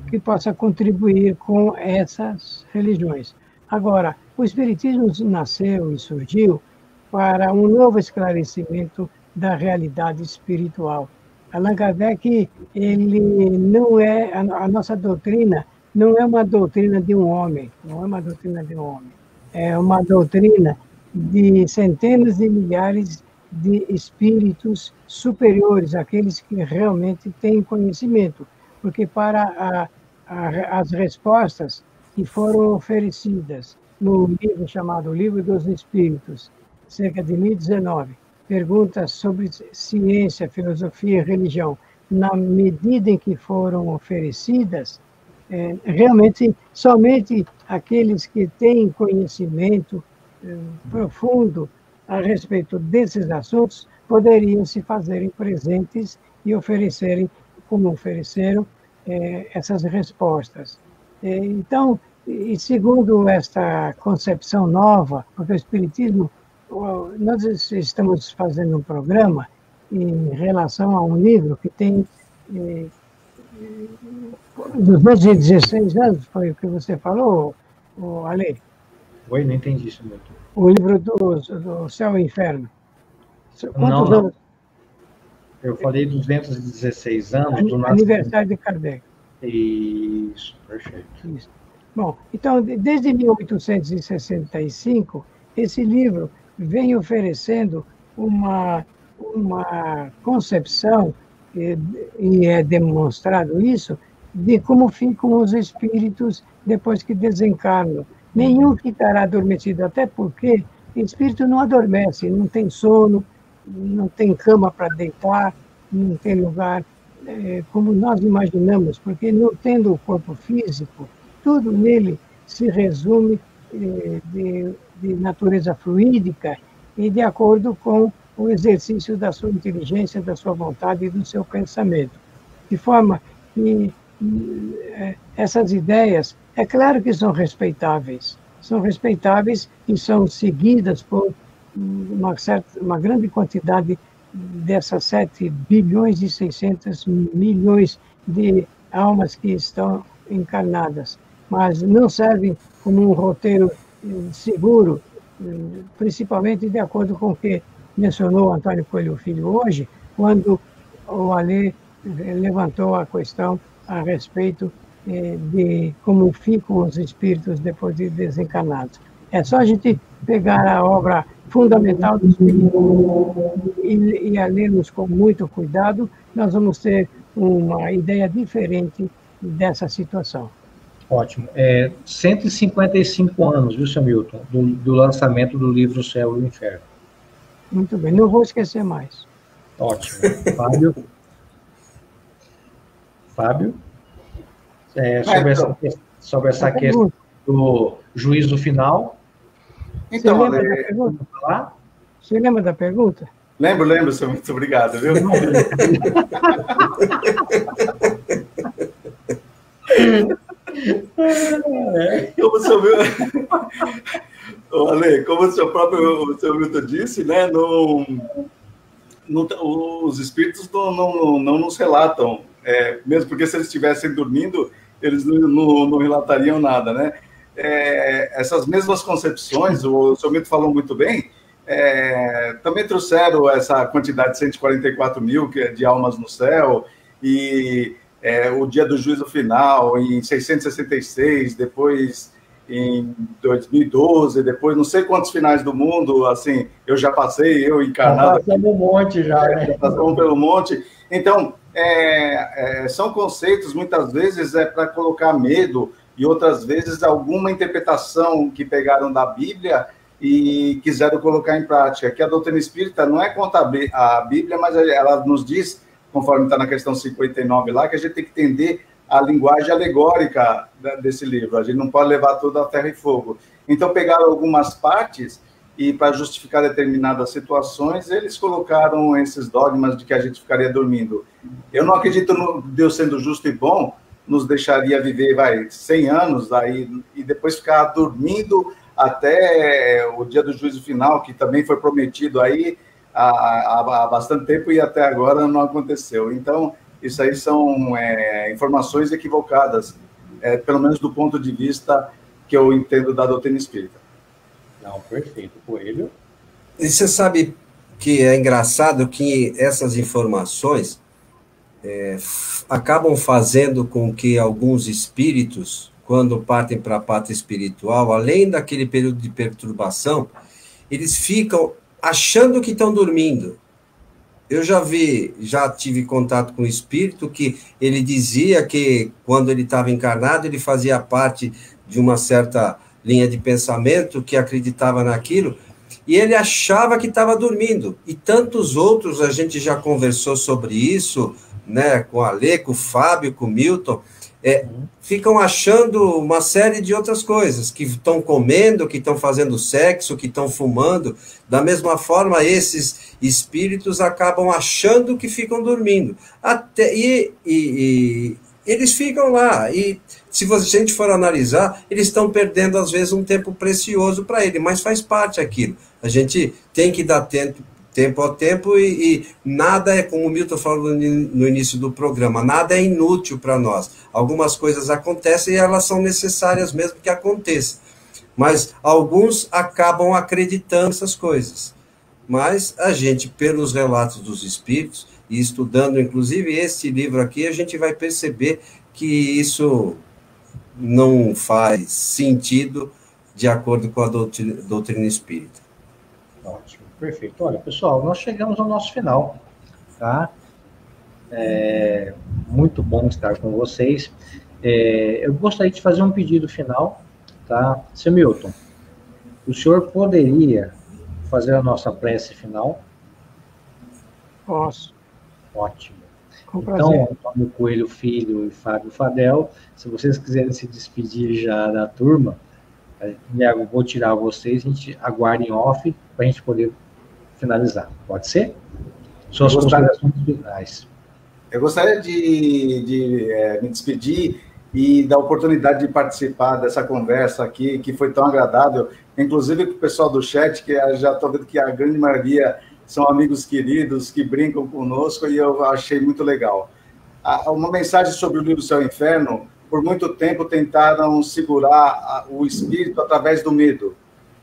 que possa contribuir com essas religiões. Agora, o Espiritismo nasceu e surgiu para um novo esclarecimento da realidade espiritual. Allan Kardec, ele não é, a nossa doutrina não é uma doutrina de um homem, é uma doutrina de centenas de milhares de espíritos superiores, aqueles que realmente têm conhecimento, porque para as respostas que foram oferecidas no livro chamado Livro dos Espíritos, cerca de 1019, perguntas sobre ciência, filosofia e religião, na medida em que foram oferecidas, realmente somente aqueles que têm conhecimento profundo a respeito desses assuntos poderiam se fazerem presentes e oferecerem, como ofereceram, essas respostas. Então, e segundo esta concepção nova, porque o Espiritismo, nós estamos fazendo um programa em relação a um livro que tem 216 anos, foi o que você falou, Ale? Oi, não entendi isso, Milton. O livro do Céu e Inferno. Quantos não. anos? Eu falei 216 anos do aniversário de Kardec. Isso, perfeito. Isso. Bom, então, desde 1865, esse livro vem oferecendo uma concepção, e é demonstrado isso, de como ficam os espíritos depois que desencarnam. Nenhum ficará adormecido, até porque o espírito não adormece, não tem sono, não tem cama para deitar, não tem lugar como nós imaginamos, porque não tendo o corpo físico, tudo nele se resume de natureza fluídica e de acordo com o exercício da sua inteligência, da sua vontade e do seu pensamento. De forma que essas ideias, é claro que são respeitáveis e são seguidas por uma grande quantidade dessas 7 bilhões e 600 milhões de almas que estão encarnadas, mas não servem como um roteiro seguro, principalmente de acordo com o que mencionou Antônio Coelho Filho hoje, quando o Alê levantou a questão a respeito de como ficam os espíritos depois de desencarnados. É só a gente pegar a obra fundamental do Espiritismo e a lermos com muito cuidado, nós vamos ter uma ideia diferente dessa situação. Ótimo. 155 anos, viu, seu Milton, do lançamento do livro O Céu e o Inferno. Muito bem, não vou esquecer mais. Ótimo. Fábio? Sobre essa questão do juízo final. Então, Você lembra da pergunta? Lembro, senhor, muito obrigado, viu? Como o senhor viu, Ale, como o senhor Milton disse, né, os espíritos não nos relatam, mesmo porque se eles estivessem dormindo, eles não relatariam nada, né? Essas mesmas concepções, o senhor Milton falou muito bem, também trouxeram essa quantidade de 144 mil de almas no céu, e o dia do juízo final em 666, depois em 2012, depois não sei quantos finais do mundo, assim, eu já passei, eu encarnado. Já passamos um monte já, né? Já passamos pelo monte. Então, são conceitos, muitas vezes, para colocar medo, e outras vezes alguma interpretação que pegaram da Bíblia e quiseram colocar em prática. Que a doutrina espírita não é contra a Bíblia, mas ela nos diz, conforme está na questão 59 lá, que a gente tem que entender a linguagem alegórica desse livro. A gente não pode levar tudo a ferro e fogo. Então, pegaram algumas partes e, para justificar determinadas situações, eles colocaram esses dogmas de que a gente ficaria dormindo. Eu não acredito no Deus sendo justo e bom, nos deixaria viver, 100 anos, aí, e depois ficar dormindo até o dia do juízo final, que também foi prometido aí há bastante tempo e até agora não aconteceu. Então, isso aí são informações equivocadas, pelo menos do ponto de vista que eu entendo da doutrina espírita. Não, perfeito. Coelho. E você sabe que é engraçado que essas informações acabam fazendo com que alguns espíritos, quando partem para a pátria espiritual, além daquele período de perturbação, eles ficam achando que estão dormindo. Eu já tive contato com um espírito que ele dizia que, quando ele estava encarnado, ele fazia parte de uma certa linha de pensamento, que acreditava naquilo, e ele achava que estava dormindo. E tantos outros, a gente já conversou sobre isso, né, com a Lê, com o Fábio, com o Milton, ficam achando uma série de outras coisas, que estão comendo, que estão fazendo sexo, que estão fumando. Da mesma forma, esses espíritos acabam achando que ficam dormindo. E eles ficam lá, e se a gente for analisar, eles estão perdendo, às vezes, um tempo precioso para ele, mas faz parte aquilo. A gente tem que dar tempo ao tempo, e nada como o Milton falou no início do programa, nada é inútil para nós. Algumas coisas acontecem e elas são necessárias mesmo que aconteçam. Mas alguns acabam acreditando nessas coisas. Mas a gente, pelos relatos dos espíritos, e estudando inclusive esse livro aqui, a gente vai perceber que isso não faz sentido de acordo com a doutrina espírita. Ótimo, perfeito. Olha, pessoal, nós chegamos ao nosso final, tá? Muito bom estar com vocês. Eu gostaria de fazer um pedido final, tá? Seu Milton, o senhor poderia fazer a nossa prece final? Posso. Ótimo. Com prazer. Então, Antônio Coelho Filho e Fábio Fadel, se vocês quiserem se despedir já da turma, eu vou tirar vocês, a gente aguarda em off para a gente poder finalizar. Pode ser? Suas considerações finais. Eu gostaria de me despedir e dar a oportunidade de participar dessa conversa aqui, que foi tão agradável, inclusive com o pessoal do chat, que já estou vendo que a grande maioria são amigos queridos que brincam conosco, e eu achei muito legal. Uma mensagem sobre o livro Céu e Inferno: por muito tempo tentaram segurar o espírito através do medo.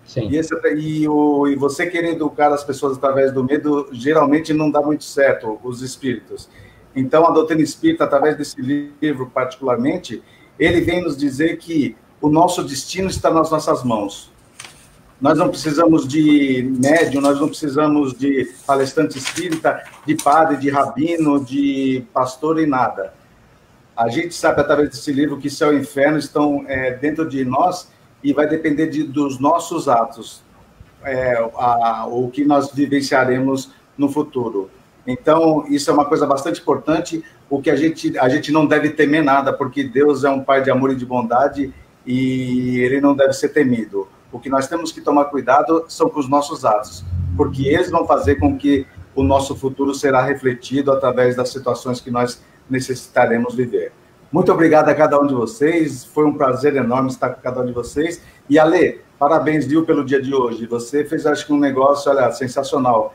Sim. E você querer educar as pessoas através do medo, geralmente não dá muito certo, os espíritos. Então, a doutrina espírita, através desse livro particularmente, ele vem nos dizer que o nosso destino está nas nossas mãos. Nós não precisamos de médium, nós não precisamos de palestrante espírita, de padre, de rabino, de pastor e nada. A gente sabe, através desse livro, que céu e inferno estão dentro de nós, e vai depender dos nossos atos, o que nós vivenciaremos no futuro. Então, isso é uma coisa bastante importante, o que a gente não deve temer nada, porque Deus é um Pai de amor e de bondade, e Ele não deve ser temido. O que nós temos que tomar cuidado são com os nossos atos, porque eles vão fazer com que o nosso futuro será refletido através das situações que nós necessitaremos viver. Muito obrigado a cada um de vocês, foi um prazer enorme estar com cada um de vocês. E, Alê, parabéns, viu, pelo dia de hoje. Você fez, acho que, um negócio, olha, sensacional.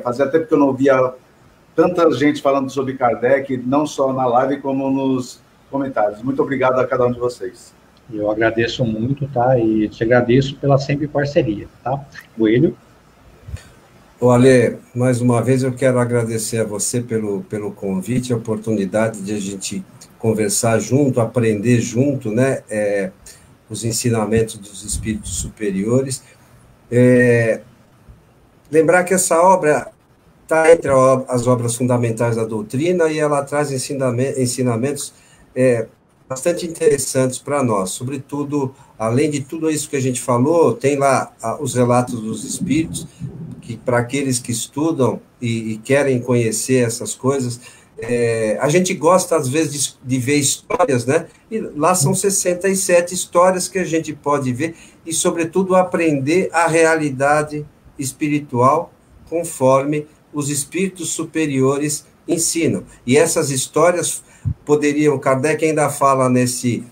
Fazia tempo que eu não ouvia tanta gente falando sobre Kardec, não só na live, como nos comentários. Muito obrigado a cada um de vocês. Eu agradeço muito, tá? E te agradeço pela sempre parceria, tá? Coelho. Ale, mais uma vez eu quero agradecer a você pelo convite, a oportunidade de a gente conversar junto, aprender junto, né, os ensinamentos dos espíritos superiores. Lembrar que essa obra está entre as obras fundamentais da doutrina e ela traz ensinamentos bastante interessantes para nós, sobretudo, além de tudo isso que a gente falou, tem lá os relatos dos espíritos, que para aqueles que estudam e querem conhecer essas coisas, a gente gosta, às vezes, de ver histórias, né? E lá são 67 histórias que a gente pode ver e, sobretudo, aprender a realidade espiritual conforme os espíritos superiores ensinam. E essas histórias poderiam, Kardec ainda fala nesse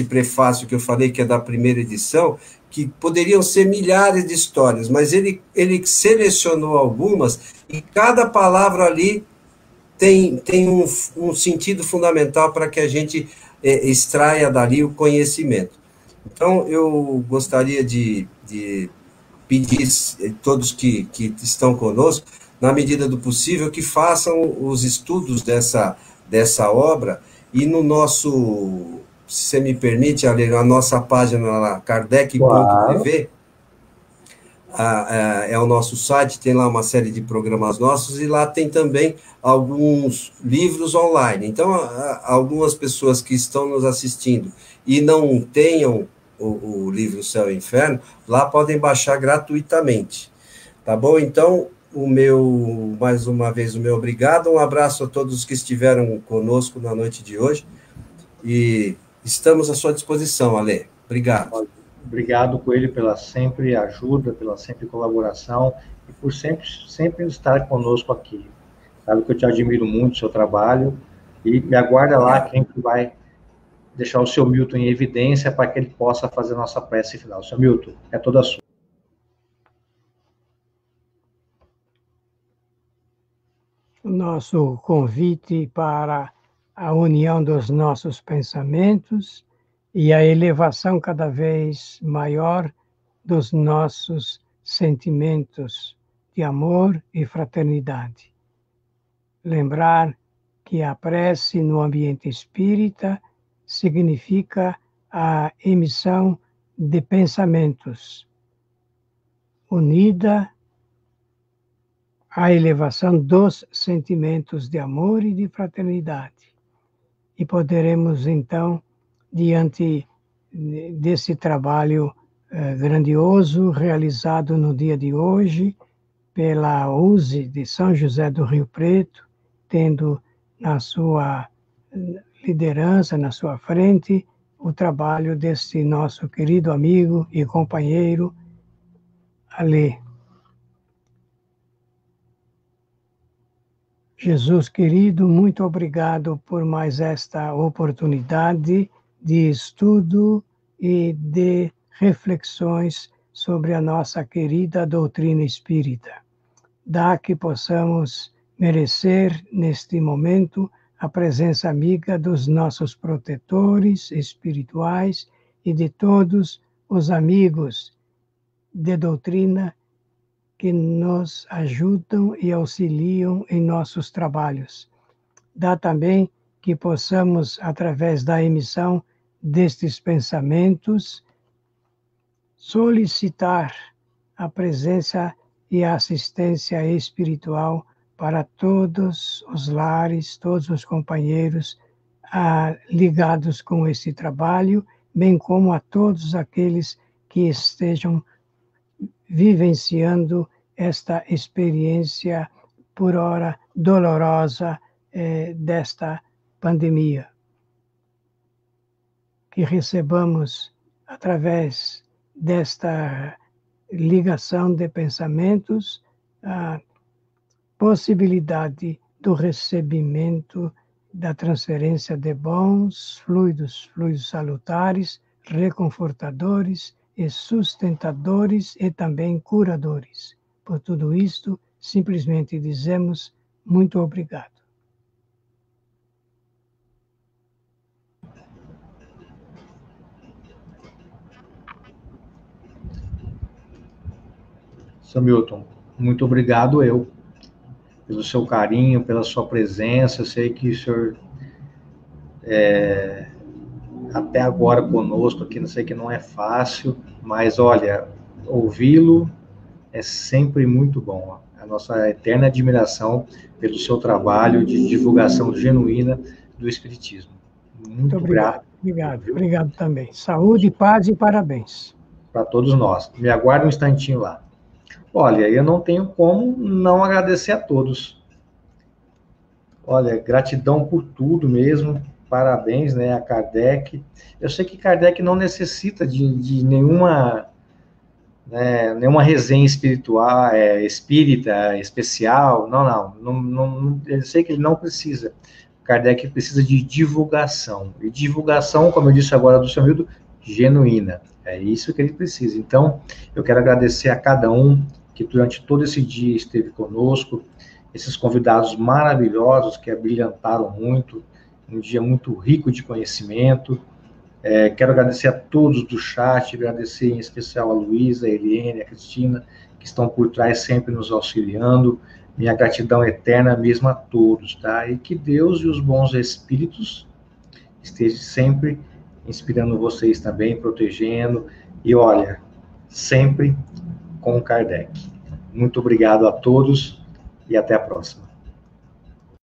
prefácio que eu falei, que é da primeira edição, que poderiam ser milhares de histórias, mas ele selecionou algumas, e cada palavra ali tem um sentido fundamental para que a gente extraia dali o conhecimento. Então, eu gostaria de pedir a todos que estão conosco, na medida do possível, que façam os estudos dessa obra, e no nosso, se você me permite, Ale, na nossa página lá, kardec.tv, é o nosso site, tem lá uma série de programas nossos, e lá tem também alguns livros online. Então, algumas pessoas que estão nos assistindo e não tenham o livro Céu e Inferno, lá podem baixar gratuitamente. Tá bom? Então, mais uma vez, o meu obrigado. Um abraço a todos que estiveram conosco na noite de hoje. E estamos à sua disposição, Ale. Obrigado. Obrigado, Coelho, pela sempre ajuda, pela sempre colaboração e por sempre estar conosco aqui. Sabe que eu te admiro muito, o seu trabalho, e me aguarda lá que a gente vai deixar o seu Milton em evidência para que ele possa fazer a nossa prece final. Seu Milton, é toda sua. Nosso convite para a união dos nossos pensamentos e a elevação cada vez maior dos nossos sentimentos de amor e fraternidade. Lembrar que a prece no ambiente espírita significa a emissão de pensamentos unida à elevação dos sentimentos de amor e de fraternidade. E poderemos, então, diante desse trabalho grandioso realizado no dia de hoje pela USE de São José do Rio Preto, tendo na sua liderança, na sua frente, o trabalho deste nosso querido amigo e companheiro, Ale. Jesus querido, muito obrigado por mais esta oportunidade de estudo e de reflexões sobre a nossa querida doutrina espírita. Dá que possamos merecer, neste momento, a presença amiga dos nossos protetores espirituais e de todos os amigos de doutrina que nos ajudam e auxiliam em nossos trabalhos. Dá também que possamos, através da emissão destes pensamentos, solicitar a presença e a assistência espiritual para todos os lares, todos os companheiros ligados com esse trabalho, bem como a todos aqueles que estejam vivenciando esta experiência, por ora dolorosa, desta pandemia. Que recebamos, através desta ligação de pensamentos, a possibilidade do recebimento da transferência de bons fluidos salutares, reconfortadores e sustentadores e também curadores. Por tudo isto, simplesmente dizemos muito obrigado. Seu Milton, Muito obrigado pelo seu carinho, pela sua presença. Eu sei que o senhor até agora conosco aqui, não sei que não é fácil, mas olha, ouvi-lo é sempre muito bom. A nossa eterna admiração pelo seu trabalho de divulgação genuína do Espiritismo. Muito obrigado. Grato. Obrigado também. Saúde, paz e parabéns. Para todos nós. Me aguarde um instantinho lá. Olha, eu não tenho como não agradecer a todos. Olha, gratidão por tudo mesmo. Parabéns, né, a Kardec. Eu sei que Kardec não necessita de nenhuma resenha espiritual, espírita, especial. Não. Eu sei que ele não precisa. Kardec precisa de divulgação. E divulgação, como eu disse agora do seu Milton, genuína. É isso que ele precisa. Então, eu quero agradecer a cada um que durante todo esse dia esteve conosco, esses convidados maravilhosos que abrilhantaram muito, um dia muito rico de conhecimento. Quero agradecer a todos do chat, agradecer em especial a Luísa, a Eliane, a Cristina, que estão por trás sempre nos auxiliando. Minha gratidão eterna mesmo a todos, tá? E que Deus e os bons espíritos estejam sempre inspirando vocês também, protegendo. E olha, sempre com Kardec. Muito obrigado a todos e até a próxima.